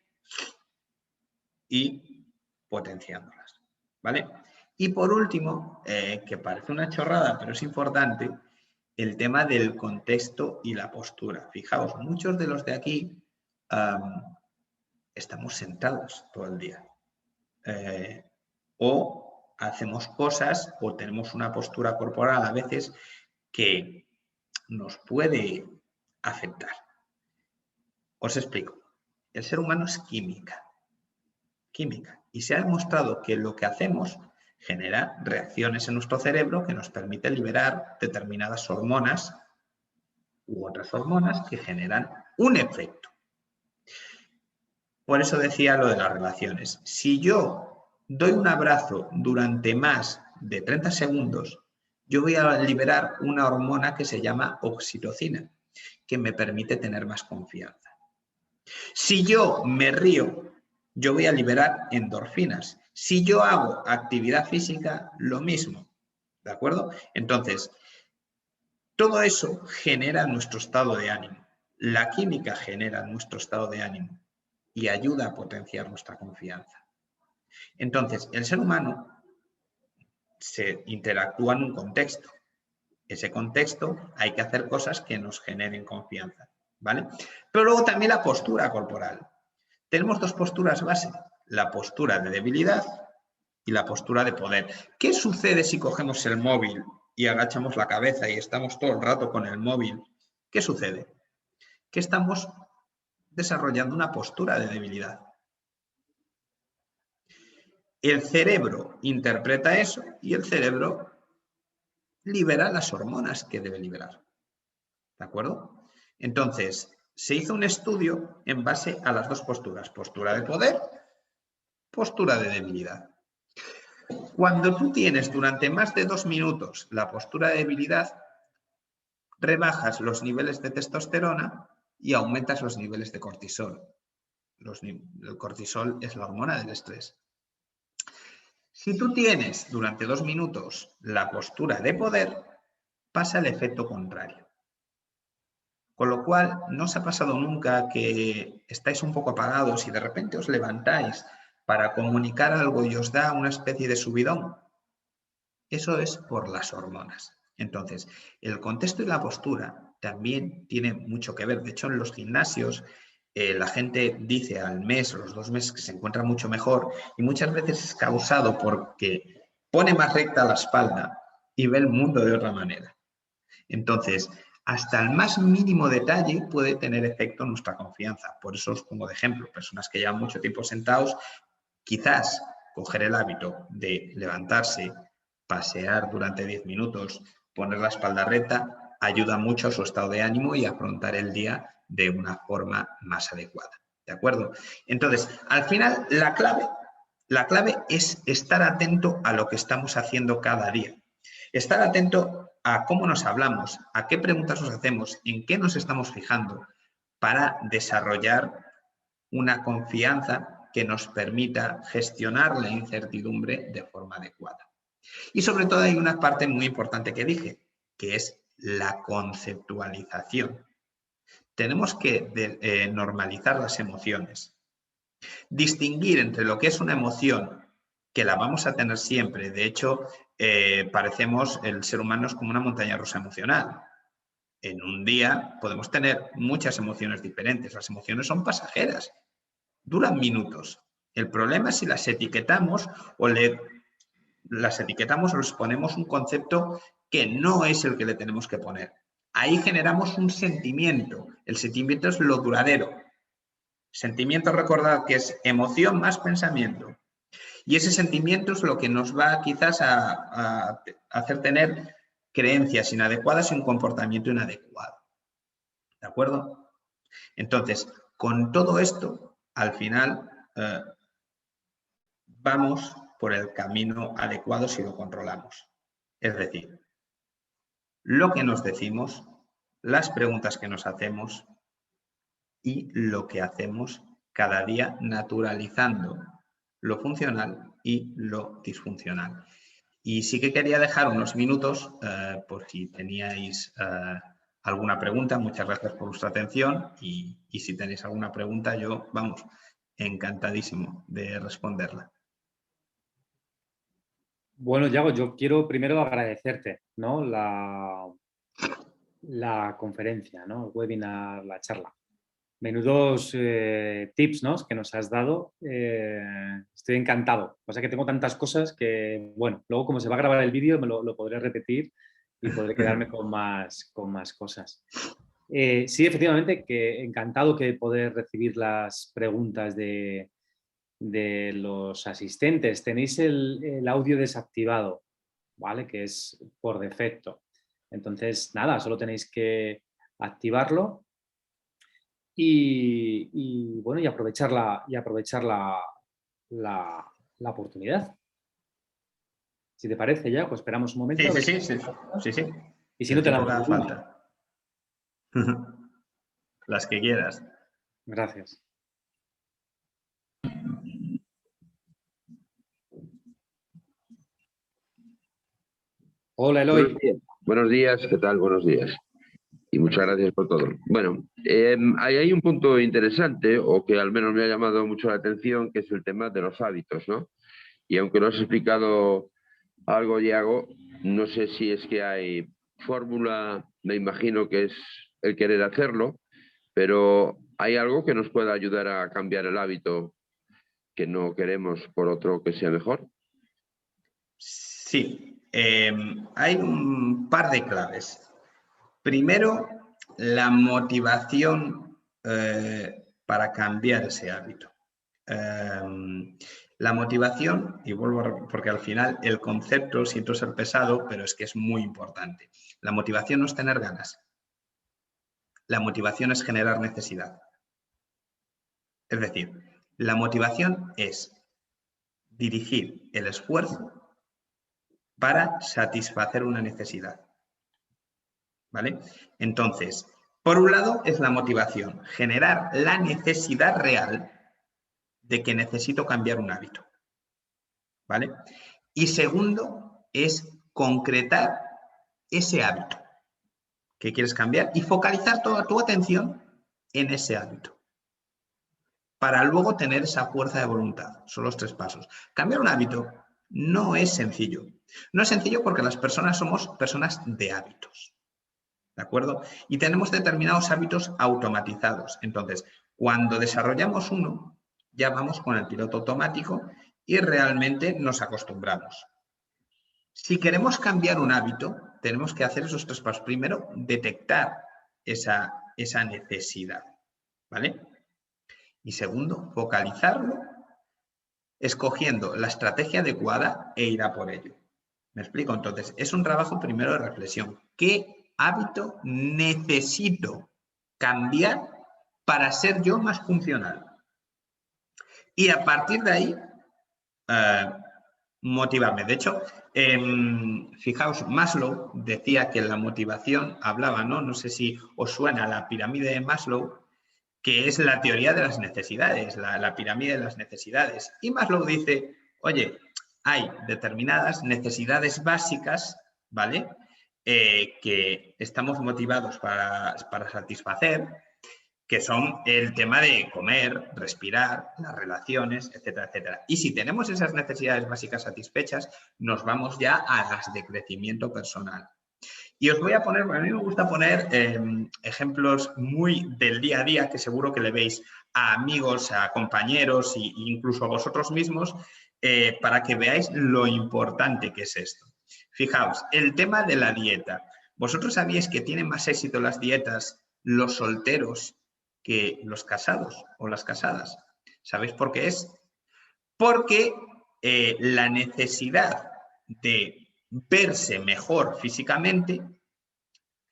y potenciándolas, ¿vale? Y por último, que parece una chorrada, pero es importante, el tema del contexto y la postura. Fijaos, muchos de los de aquí estamos sentados todo el día. O hacemos cosas o tenemos una postura corporal a veces que nos puede afectar. Os explico. El ser humano es química. Y se ha demostrado que lo que hacemos genera reacciones en nuestro cerebro que nos permiten liberar determinadas hormonas u otras hormonas que generan un efecto. Por eso decía lo de las relaciones. Si yo doy un abrazo durante más de 30 segundos, yo voy a liberar una hormona que se llama oxitocina, que me permite tener más confianza. Si yo me río, yo voy a liberar endorfinas. Si yo hago actividad física, lo mismo. ¿De acuerdo? Entonces, todo eso genera nuestro estado de ánimo. La química genera nuestro estado de ánimo y ayuda a potenciar nuestra confianza. Entonces, el ser humano se interactúa en un contexto. Ese contexto hay que hacer cosas que nos generen confianza, ¿vale? Pero luego también la postura corporal. Tenemos dos posturas base, la postura de debilidad y la postura de poder. ¿Qué sucede si cogemos el móvil y agachamos la cabeza y estamos todo el rato con el móvil? ¿Qué sucede? Que estamos desarrollando una postura de debilidad. El cerebro interpreta eso y el cerebro libera las hormonas que debe liberar. ¿De acuerdo? Entonces, se hizo un estudio en base a las dos posturas, postura de poder, postura de debilidad. Cuando tú tienes durante más de 2 minutos la postura de debilidad, rebajas los niveles de testosterona y aumentas los niveles de cortisol. El cortisol es la hormona del estrés. Si tú tienes durante 2 minutos la postura de poder, pasa el efecto contrario. Con lo cual, ¿no os ha pasado nunca que estáis un poco apagados y de repente os levantáis para comunicar algo y os da una especie de subidón? Eso es por las hormonas. Entonces, el contexto y la postura también tienen mucho que ver. De hecho, en los gimnasios la gente dice al mes o los 2 meses que se encuentra mucho mejor y muchas veces es causado porque pone más recta la espalda y ve el mundo de otra manera. Entonces, hasta el más mínimo detalle puede tener efecto en nuestra confianza. Por eso os pongo de ejemplo, personas que llevan mucho tiempo sentados, quizás coger el hábito de levantarse, pasear durante 10 minutos, poner la espalda recta, ayuda mucho a su estado de ánimo y a afrontar el día de una forma más adecuada. ¿De acuerdo? Entonces, al final, la clave es estar atento a lo que estamos haciendo cada día. Estar atento a cómo nos hablamos, a qué preguntas nos hacemos, en qué nos estamos fijando para desarrollar una confianza que nos permita gestionar la incertidumbre de forma adecuada. Y sobre todo hay una parte muy importante que dije, que es la conceptualización. Tenemos que normalizar las emociones. Distinguir entre lo que es una emoción, que la vamos a tener siempre. De hecho, parecemos, el ser humano es como una montaña rusa emocional. En un día podemos tener muchas emociones diferentes. Las emociones son pasajeras, duran minutos. El problema es si las etiquetamos o les ponemos un concepto que no es el que le tenemos que poner. Ahí generamos un sentimiento. El sentimiento es lo duradero. Sentimiento, recordad que es emoción más pensamiento. Y ese sentimiento es lo que nos va quizás a hacer tener creencias inadecuadas y un comportamiento inadecuado. ¿De acuerdo? Entonces, con todo esto, al final vamos por el camino adecuado si lo controlamos. Es decir, lo que nos decimos, las preguntas que nos hacemos y lo que hacemos cada día naturalizando lo funcional y lo disfuncional. Y sí que quería dejar unos minutos por si teníais alguna pregunta. Muchas gracias por vuestra atención y si tenéis alguna pregunta, yo, vamos, encantadísimo de responderla. Bueno, Yago, yo quiero primero agradecerte, ¿no? la conferencia, ¿no? El webinar, la charla. Menudos tips, ¿no? Que nos has dado. Estoy encantado. O sea que tengo tantas cosas que, bueno, luego como se va a grabar el vídeo me lo podré repetir y podré quedarme con más cosas. Sí, efectivamente, que encantado de poder recibir las preguntas de los asistentes. Tenéis el audio desactivado, ¿vale? Que es por defecto. Entonces, nada, solo tenéis que activarlo y bueno, y aprovechar la oportunidad. Si te parece ya, pues esperamos un momento. Sí. Y si no, te tiempo damos que haga alguna. falta. Las que quieras. Gracias. Hola, Eloy. Buenos días, ¿qué tal? Buenos días. Y muchas gracias por todo. Bueno, ahí hay un punto interesante, o que al menos me ha llamado mucho la atención, que es el tema de los hábitos, ¿no? Y aunque lo has explicado algo, Yago, no sé si es que hay fórmula, me imagino que es el querer hacerlo, pero ¿hay algo que nos pueda ayudar a cambiar el hábito que no queremos por otro que sea mejor? Sí, hay un par de claves. Primero, la motivación para cambiar ese hábito. La motivación, y vuelvo porque al final el concepto, siento ser pesado, pero es que es muy importante. La motivación no es tener ganas. La motivación es generar necesidad. Es decir, la motivación es dirigir el esfuerzo para satisfacer una necesidad. ¿Vale? Entonces, por un lado es la motivación, generar la necesidad real de que necesito cambiar un hábito. ¿Vale? Y segundo es concretar ese hábito que quieres cambiar y focalizar toda tu atención en ese hábito para luego tener esa fuerza de voluntad. Son los 3 pasos. Cambiar un hábito no es sencillo. No es sencillo porque las personas somos personas de hábitos. ¿De acuerdo? Y tenemos determinados hábitos automatizados. Entonces, cuando desarrollamos uno, ya vamos con el piloto automático y realmente nos acostumbramos. Si queremos cambiar un hábito, tenemos que hacer esos 3 pasos. Primero, detectar esa necesidad. ¿Vale? Y segundo, focalizarlo, escogiendo la estrategia adecuada e ir a por ello. ¿Me explico? Entonces, es un trabajo primero de reflexión. ¿Qué hábito necesito cambiar para ser yo más funcional? Y a partir de ahí, motivarme. De hecho, fijaos, Maslow decía que la motivación hablaba, ¿no? No sé si os suena la pirámide de Maslow, que es la teoría de las necesidades, la pirámide de las necesidades. Y Maslow dice, oye, hay determinadas necesidades básicas, ¿vale? Que estamos motivados para satisfacer, que son el tema de comer, respirar, las relaciones, etcétera, etcétera. Y si tenemos esas necesidades básicas satisfechas, nos vamos ya a las de crecimiento personal. Y os voy a poner, a mí me gusta poner ejemplos muy del día a día que seguro que le veis a amigos, a compañeros e incluso a vosotros mismos para que veáis lo importante que es esto. Fijaos, el tema de la dieta. ¿Vosotros sabíais que tienen más éxito las dietas los solteros que los casados o las casadas? ¿Sabéis por qué es? Porque la necesidad de verse mejor físicamente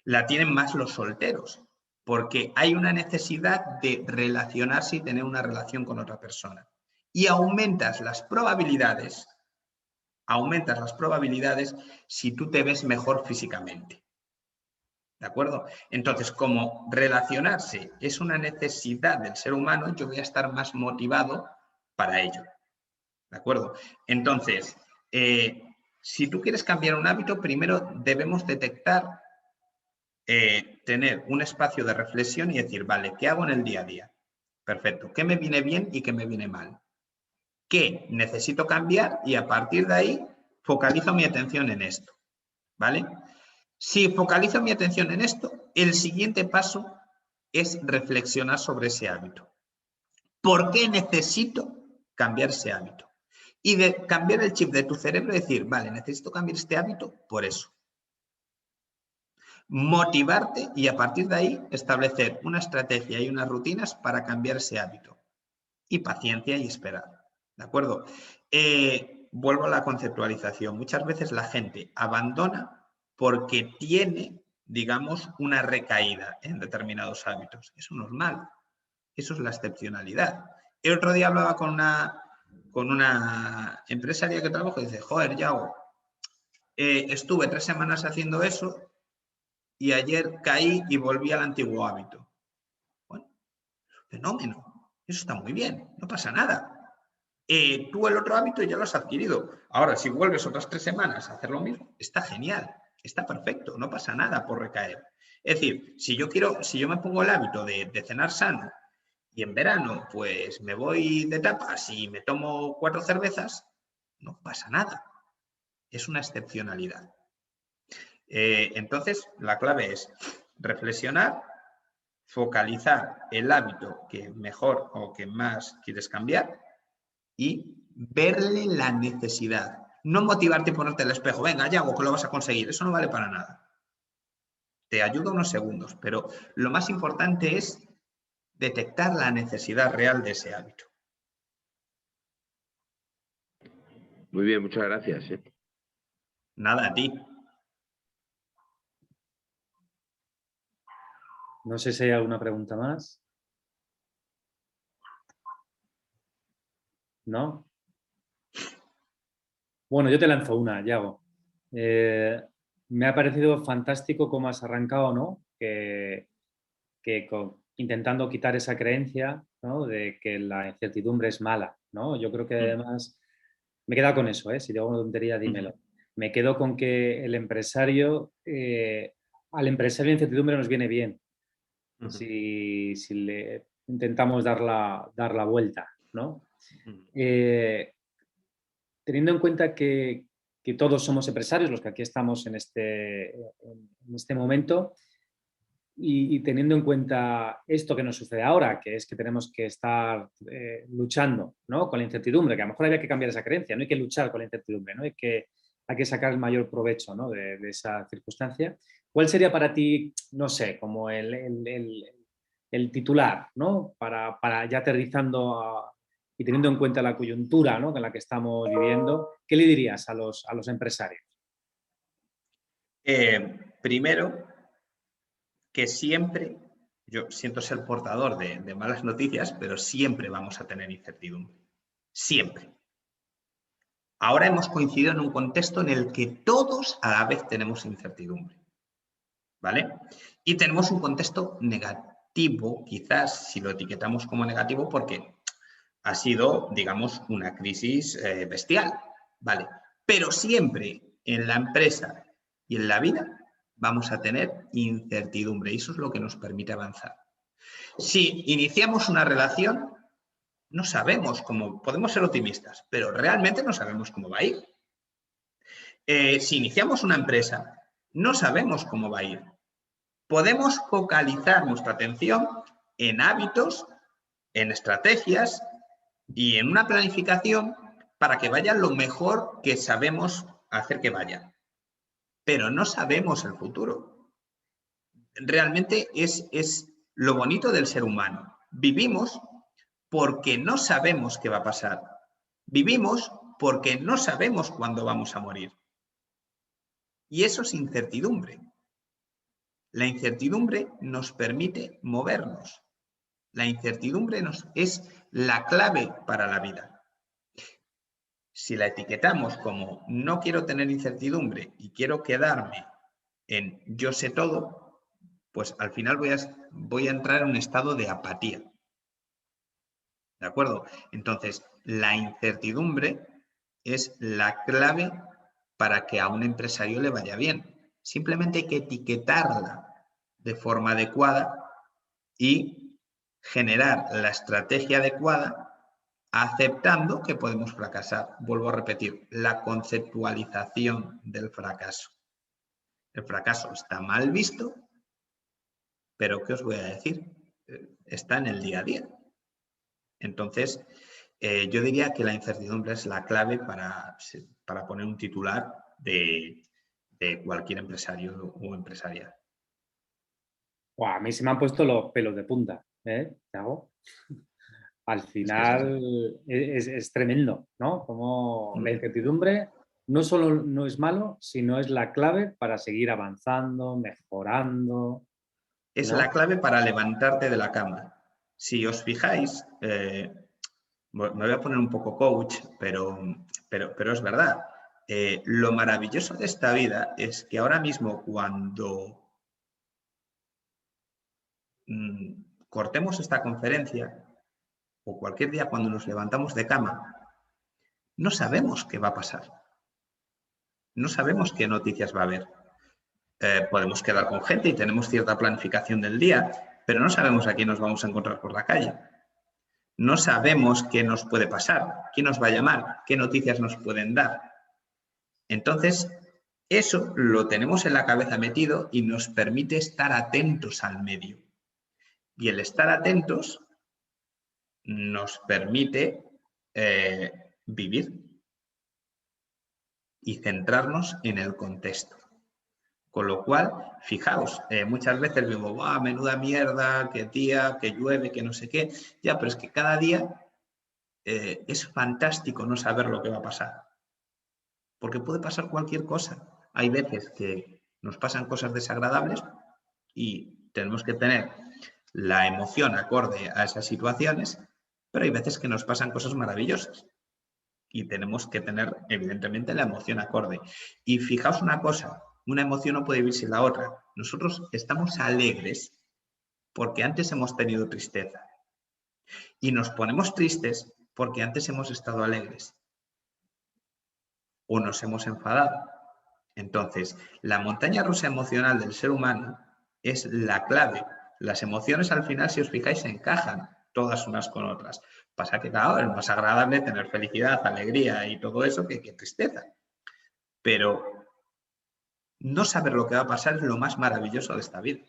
la tienen más los solteros, porque hay una necesidad de relacionarse y tener una relación con otra persona. Y aumentas las probabilidades si tú te ves mejor físicamente. ¿De acuerdo? Entonces, como relacionarse es una necesidad del ser humano, yo voy a estar más motivado para ello. ¿De acuerdo? Entonces, si tú quieres cambiar un hábito, primero debemos detectar, tener un espacio de reflexión y decir, vale, ¿qué hago en el día a día? Perfecto. ¿Qué me viene bien y qué me viene mal? ¿Qué necesito cambiar? Y a partir de ahí, focalizo mi atención en esto, ¿vale? Si focalizo mi atención en esto, el siguiente paso es reflexionar sobre ese hábito. ¿Por qué necesito cambiar ese hábito? Y de cambiar el chip de tu cerebro y decir, vale, necesito cambiar este hábito por eso. Motivarte y a partir de ahí establecer una estrategia y unas rutinas para cambiar ese hábito. Y paciencia y esperar. ¿De acuerdo? Vuelvo a la conceptualización. Muchas veces la gente abandona porque tiene, digamos, una recaída en determinados hábitos. Eso no es malo. Eso es la excepcionalidad. El otro día hablaba con una empresaria que trabajo y dice, joder, Yago, estuve 3 semanas haciendo eso y ayer caí y volví al antiguo hábito. Bueno, fenómeno. Eso está muy bien, no pasa nada. Tú el otro hábito ya lo has adquirido. Ahora, si vuelves otras 3 semanas a hacer lo mismo, está genial, está perfecto, no pasa nada por recaer. Es decir, si yo me pongo el hábito de cenar sano y en verano pues me voy de tapas y me tomo 4 cervezas, no pasa nada. Es una excepcionalidad. Entonces, la clave es reflexionar, focalizar el hábito que mejor o que más quieres cambiar y verle la necesidad. No motivarte y ponerte el espejo. Venga, Yago, que lo vas a conseguir. Eso no vale para nada. Te ayuda unos segundos, pero lo más importante es detectar la necesidad real de ese hábito. Muy bien, muchas gracias. Nada, a ti. No sé si hay alguna pregunta más. ¿No? Bueno, yo te lanzo una, Yago. Me ha parecido fantástico cómo has arrancado, ¿no? Intentando quitar esa creencia, ¿no? De que la incertidumbre es mala, ¿no? Yo creo que además me he quedado con eso, ¿eh? Si digo una tontería, dímelo. Me quedo con que al empresario la incertidumbre nos viene bien. Si le intentamos dar la vuelta, ¿no? Teniendo en cuenta que todos somos empresarios, los que aquí estamos en este momento, y teniendo en cuenta esto que nos sucede ahora, que es que tenemos que estar luchando, ¿no? Con la incertidumbre, que a lo mejor había que cambiar esa creencia, no hay que luchar con la incertidumbre, ¿no? Hay que sacar el mayor provecho, ¿no? de esa circunstancia. ¿Cuál sería para ti, no sé, como el titular, ¿no? Para ya aterrizando y teniendo en cuenta la coyuntura, ¿no? En la que estamos viviendo, ¿qué le dirías a los empresarios? Primero, que siempre, yo siento ser portador de malas noticias, pero siempre vamos a tener incertidumbre. Siempre. Ahora hemos coincidido en un contexto en el que todos a la vez tenemos incertidumbre. ¿Vale? Y tenemos un contexto negativo, quizás si lo etiquetamos como negativo, porque ha sido, digamos, una crisis bestial. ¿Vale? Pero siempre en la empresa y en la vida vamos a tener incertidumbre y eso es lo que nos permite avanzar. Si iniciamos una relación, no sabemos cómo, podemos ser optimistas, pero realmente no sabemos cómo va a ir. Si iniciamos una empresa, no sabemos cómo va a ir. Podemos focalizar nuestra atención en hábitos, en estrategias y en una planificación para que vaya lo mejor que sabemos hacer que vaya. Pero no sabemos el futuro. Realmente es lo bonito del ser humano. Vivimos porque no sabemos qué va a pasar. Vivimos porque no sabemos cuándo vamos a morir. Y eso es incertidumbre. La incertidumbre nos permite movernos. La incertidumbre es la clave para la vida. Si la etiquetamos como no quiero tener incertidumbre y quiero quedarme en yo sé todo, pues al final voy a entrar en un estado de apatía. ¿De acuerdo? Entonces, la incertidumbre es la clave para que a un empresario le vaya bien. Simplemente hay que etiquetarla de forma adecuada y generar la estrategia adecuada aceptando que podemos fracasar. Vuelvo a repetir, la conceptualización del fracaso. El fracaso está mal visto, pero ¿qué os voy a decir? Está en el día a día. Entonces, yo diría que la incertidumbre es la clave para poner un titular de cualquier empresario o empresaria. Buah, a mí se me han puesto los pelos de punta, ¿eh, Thiago? Al final es tremendo, ¿no? Como la incertidumbre no solo no es malo, sino es la clave para seguir avanzando, mejorando, Es ¿no? la clave para levantarte de la cama. Si os fijáis, me voy a poner un poco coach, pero es verdad. Lo maravilloso de esta vida es que ahora mismo cuando cortemos esta conferencia o cualquier día cuando nos levantamos de cama, no sabemos qué va a pasar. No sabemos qué noticias va a haber. Podemos quedar con gente y tenemos cierta planificación del día, pero no sabemos a quién nos vamos a encontrar por la calle. No sabemos qué nos puede pasar, quién nos va a llamar, qué noticias nos pueden dar. Entonces, eso lo tenemos en la cabeza metido y nos permite estar atentos al medio. Y el estar atentos nos permite vivir y centrarnos en el contexto. Con lo cual, fijaos, muchas veces digo, ¡guau, menuda mierda, qué tía, que llueve, que no sé qué! Ya, pero es que cada día es fantástico no saber lo que va a pasar. Porque puede pasar cualquier cosa. Hay veces que nos pasan cosas desagradables y tenemos que tener la emoción acorde a esas situaciones, pero hay veces que nos pasan cosas maravillosas y tenemos que tener, evidentemente, la emoción acorde. Y fijaos una cosa, una emoción no puede vivir sin la otra. Nosotros estamos alegres porque antes hemos tenido tristeza y nos ponemos tristes porque antes hemos estado alegres o nos hemos enfadado. Entonces, la montaña rusa emocional del ser humano es la clave. Las emociones al final, si os fijáis, se encajan todas unas con otras. Pasa que, claro, es más agradable tener felicidad, alegría y todo eso que tristeza. Pero no saber lo que va a pasar es lo más maravilloso de esta vida.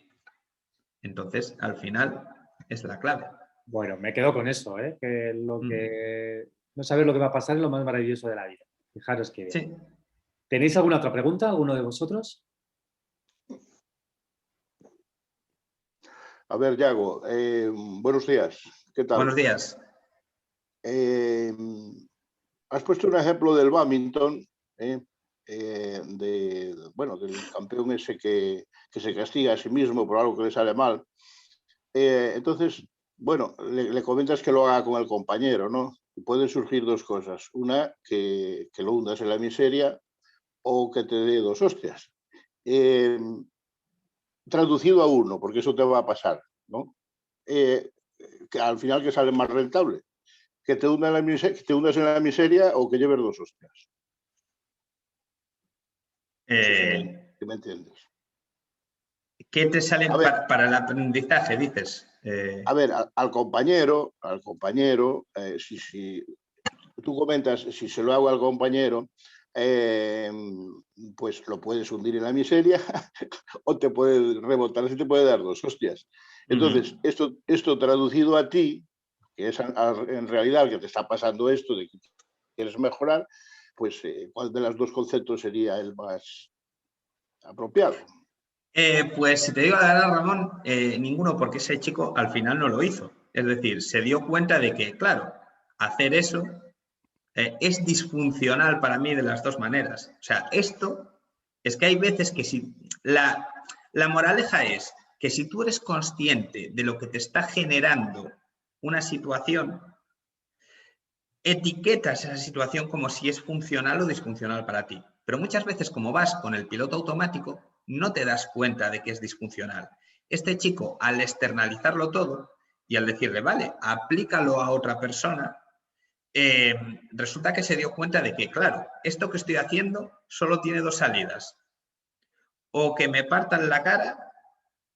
Entonces, al final, es la clave. Bueno, me quedo con eso, ¿eh? Que no saber lo que va a pasar es lo más maravilloso de la vida. Fijaros que bien. Sí. ¿Tenéis alguna otra pregunta, alguno de vosotros? A ver, Yago, buenos días. ¿Qué tal? Buenos días. Has puesto un ejemplo del bádminton, del campeón ese que se castiga a sí mismo por algo que le sale mal. Entonces, bueno, le comentas que lo haga con el compañero, ¿no? Y pueden surgir dos cosas. Una, que lo hundas en la miseria o que te dé dos hostias. Traducido a uno, porque eso te va a pasar, ¿no? Que al final que sale más rentable, que te hundas en la miseria o que lleves dos hostias. ¿Qué me entiendes? ¿Qué te sale para el aprendizaje, dices? A ver, al compañero, si tú comentas, si se lo hago al compañero, pues lo puedes hundir en la miseria o te puede rebotar, así te puede dar dos hostias. Entonces, esto traducido a ti, que es en realidad que te está pasando esto, de que quieres mejorar, pues ¿cuál de los dos conceptos sería el más apropiado? Pues si te digo la verdad, Ramón, ninguno, porque ese chico al final no lo hizo. Es decir, se dio cuenta de que, claro, hacer eso es disfuncional para mí de las dos maneras. O sea, esto es que hay veces que si... La moraleja es que si tú eres consciente de lo que te está generando una situación, etiquetas esa situación como si es funcional o disfuncional para ti. Pero muchas veces, como vas con el piloto automático, no te das cuenta de que es disfuncional. Este chico, al externalizarlo todo y al decirle, vale, aplícalo a otra persona, resulta que se dio cuenta de que, claro, esto que estoy haciendo solo tiene dos salidas. O que me partan la cara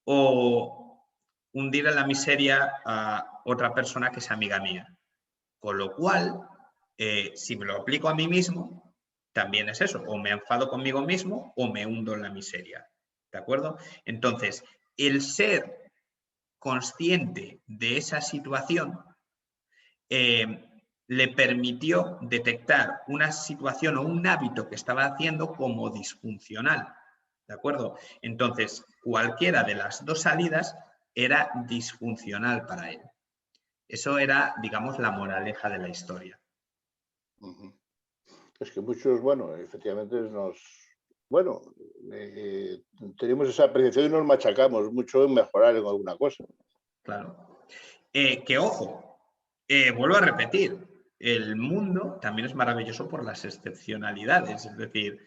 o hundir en la miseria a otra persona que es amiga mía. Con lo cual, si me lo aplico a mí mismo, también es eso, o me enfado conmigo mismo o me hundo en la miseria, ¿de acuerdo? Entonces, el ser consciente de esa situación le permitió detectar una situación o un hábito que estaba haciendo como disfuncional, ¿de acuerdo? Entonces, cualquiera de las dos salidas era disfuncional para él. Eso era, digamos, la moraleja de la historia. Es que muchos, bueno, efectivamente tenemos esa apreciación y nos machacamos mucho en mejorar en alguna cosa. Claro. Que ojo, vuelvo a repetir, el mundo también es maravilloso por las excepcionalidades. Es decir,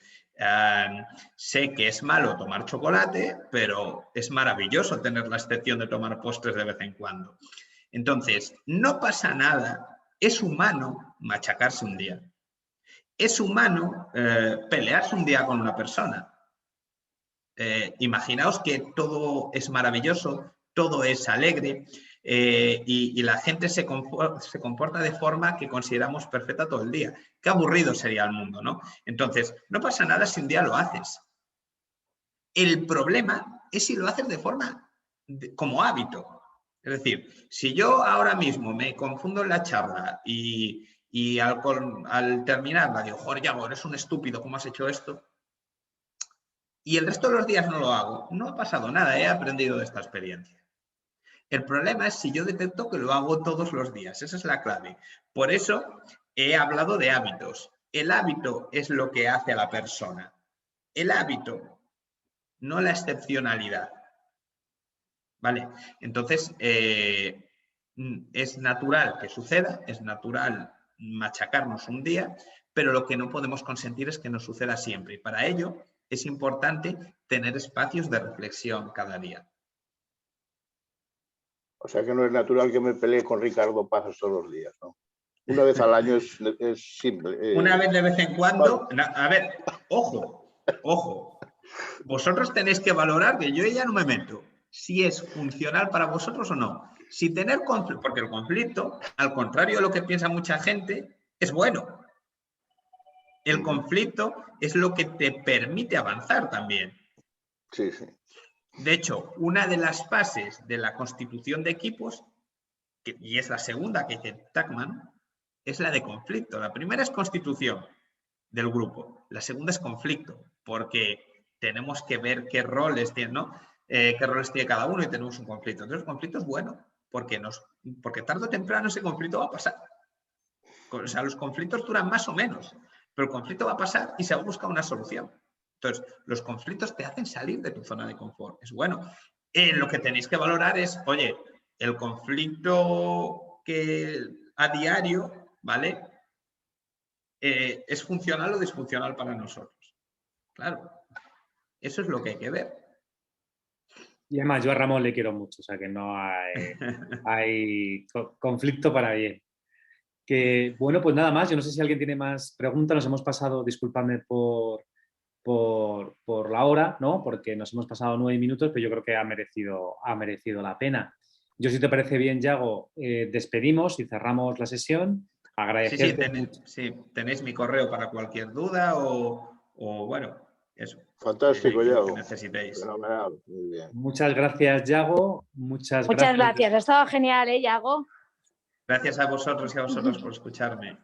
sé que es malo tomar chocolate, pero es maravilloso tener la excepción de tomar postres de vez en cuando. Entonces, no pasa nada, es humano machacarse un día. Es humano pelearse un día con una persona. Imaginaos que todo es maravilloso, todo es alegre y la gente se comporta de forma que consideramos perfecta todo el día. Qué aburrido sería el mundo, ¿no? Entonces, no pasa nada si un día lo haces. El problema es si lo haces de forma como hábito. Es decir, si yo ahora mismo me confundo en la charla y al terminarla digo, joder, Yago, eres un estúpido, ¿cómo has hecho esto? Y el resto de los días no lo hago, no ha pasado nada, he aprendido de esta experiencia. El problema es si yo detecto que lo hago todos los días, esa es la clave. Por eso he hablado de hábitos. El hábito es lo que hace a la persona. El hábito, no la excepcionalidad. ¿Vale? Entonces, es natural que suceda, es natural machacarnos un día, pero lo que no podemos consentir es que nos suceda siempre. Y para ello es importante tener espacios de reflexión cada día. O sea que no es natural que me pelee con Ricardo Pazos todos los días, ¿no? Una vez al año es simple. Una vez de vez en cuando, a ver, ojo, vosotros tenéis que valorar, que yo ya no me meto, si es funcional para vosotros o no. Si tener conflicto, porque el conflicto, al contrario de lo que piensa mucha gente, es bueno. El conflicto es lo que te permite avanzar también. Sí, sí. De hecho, una de las fases de la constitución de equipos, y es la segunda que dice Tuckman, es la de conflicto. La primera es constitución del grupo, la segunda es conflicto, porque tenemos que ver qué roles tiene, ¿no? Qué roles tiene cada uno y tenemos un conflicto. Entonces, el conflicto es bueno, porque tarde o temprano ese conflicto va a pasar. O sea, los conflictos duran más o menos, pero el conflicto va a pasar y se va a buscar una solución. Entonces, los conflictos te hacen salir de tu zona de confort. Es bueno. Lo que tenéis que valorar es, oye, el conflicto que a diario, ¿vale? ¿Es funcional o disfuncional para nosotros? Claro, eso es lo que hay que ver. Y además, yo a Ramón le quiero mucho, o sea que no hay conflicto para bien. Que, bueno, pues nada más, yo no sé si alguien tiene más preguntas, nos hemos pasado, disculpadme por la hora, ¿no? Porque nos hemos pasado 9 minutos, pero yo creo que ha merecido la pena. Yo, si te parece bien, Yago, despedimos y cerramos la sesión. Agradecerte. Sí, tenéis mi correo para cualquier duda o bueno, eso. Fantástico, Yago. Que necesitéis. Fenomenal, muy bien. Muchas gracias, Yago. Muchas gracias. Ha estado genial, Yago. Gracias a vosotros y a vosotros por escucharme.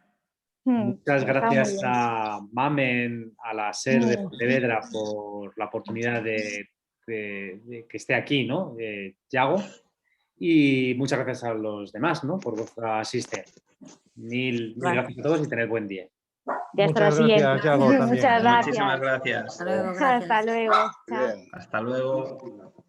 Muchas gracias a Mamen, a la SER de Pontevedra por la oportunidad de que esté aquí, ¿no? Yago. Y muchas gracias a los demás, ¿no? Por vuestra asistencia. Mil gracias a todos y tened buen día. Ya hasta la siguiente. Yago, Muchas gracias. Muchísimas gracias. Hasta luego. Bien. Hasta luego.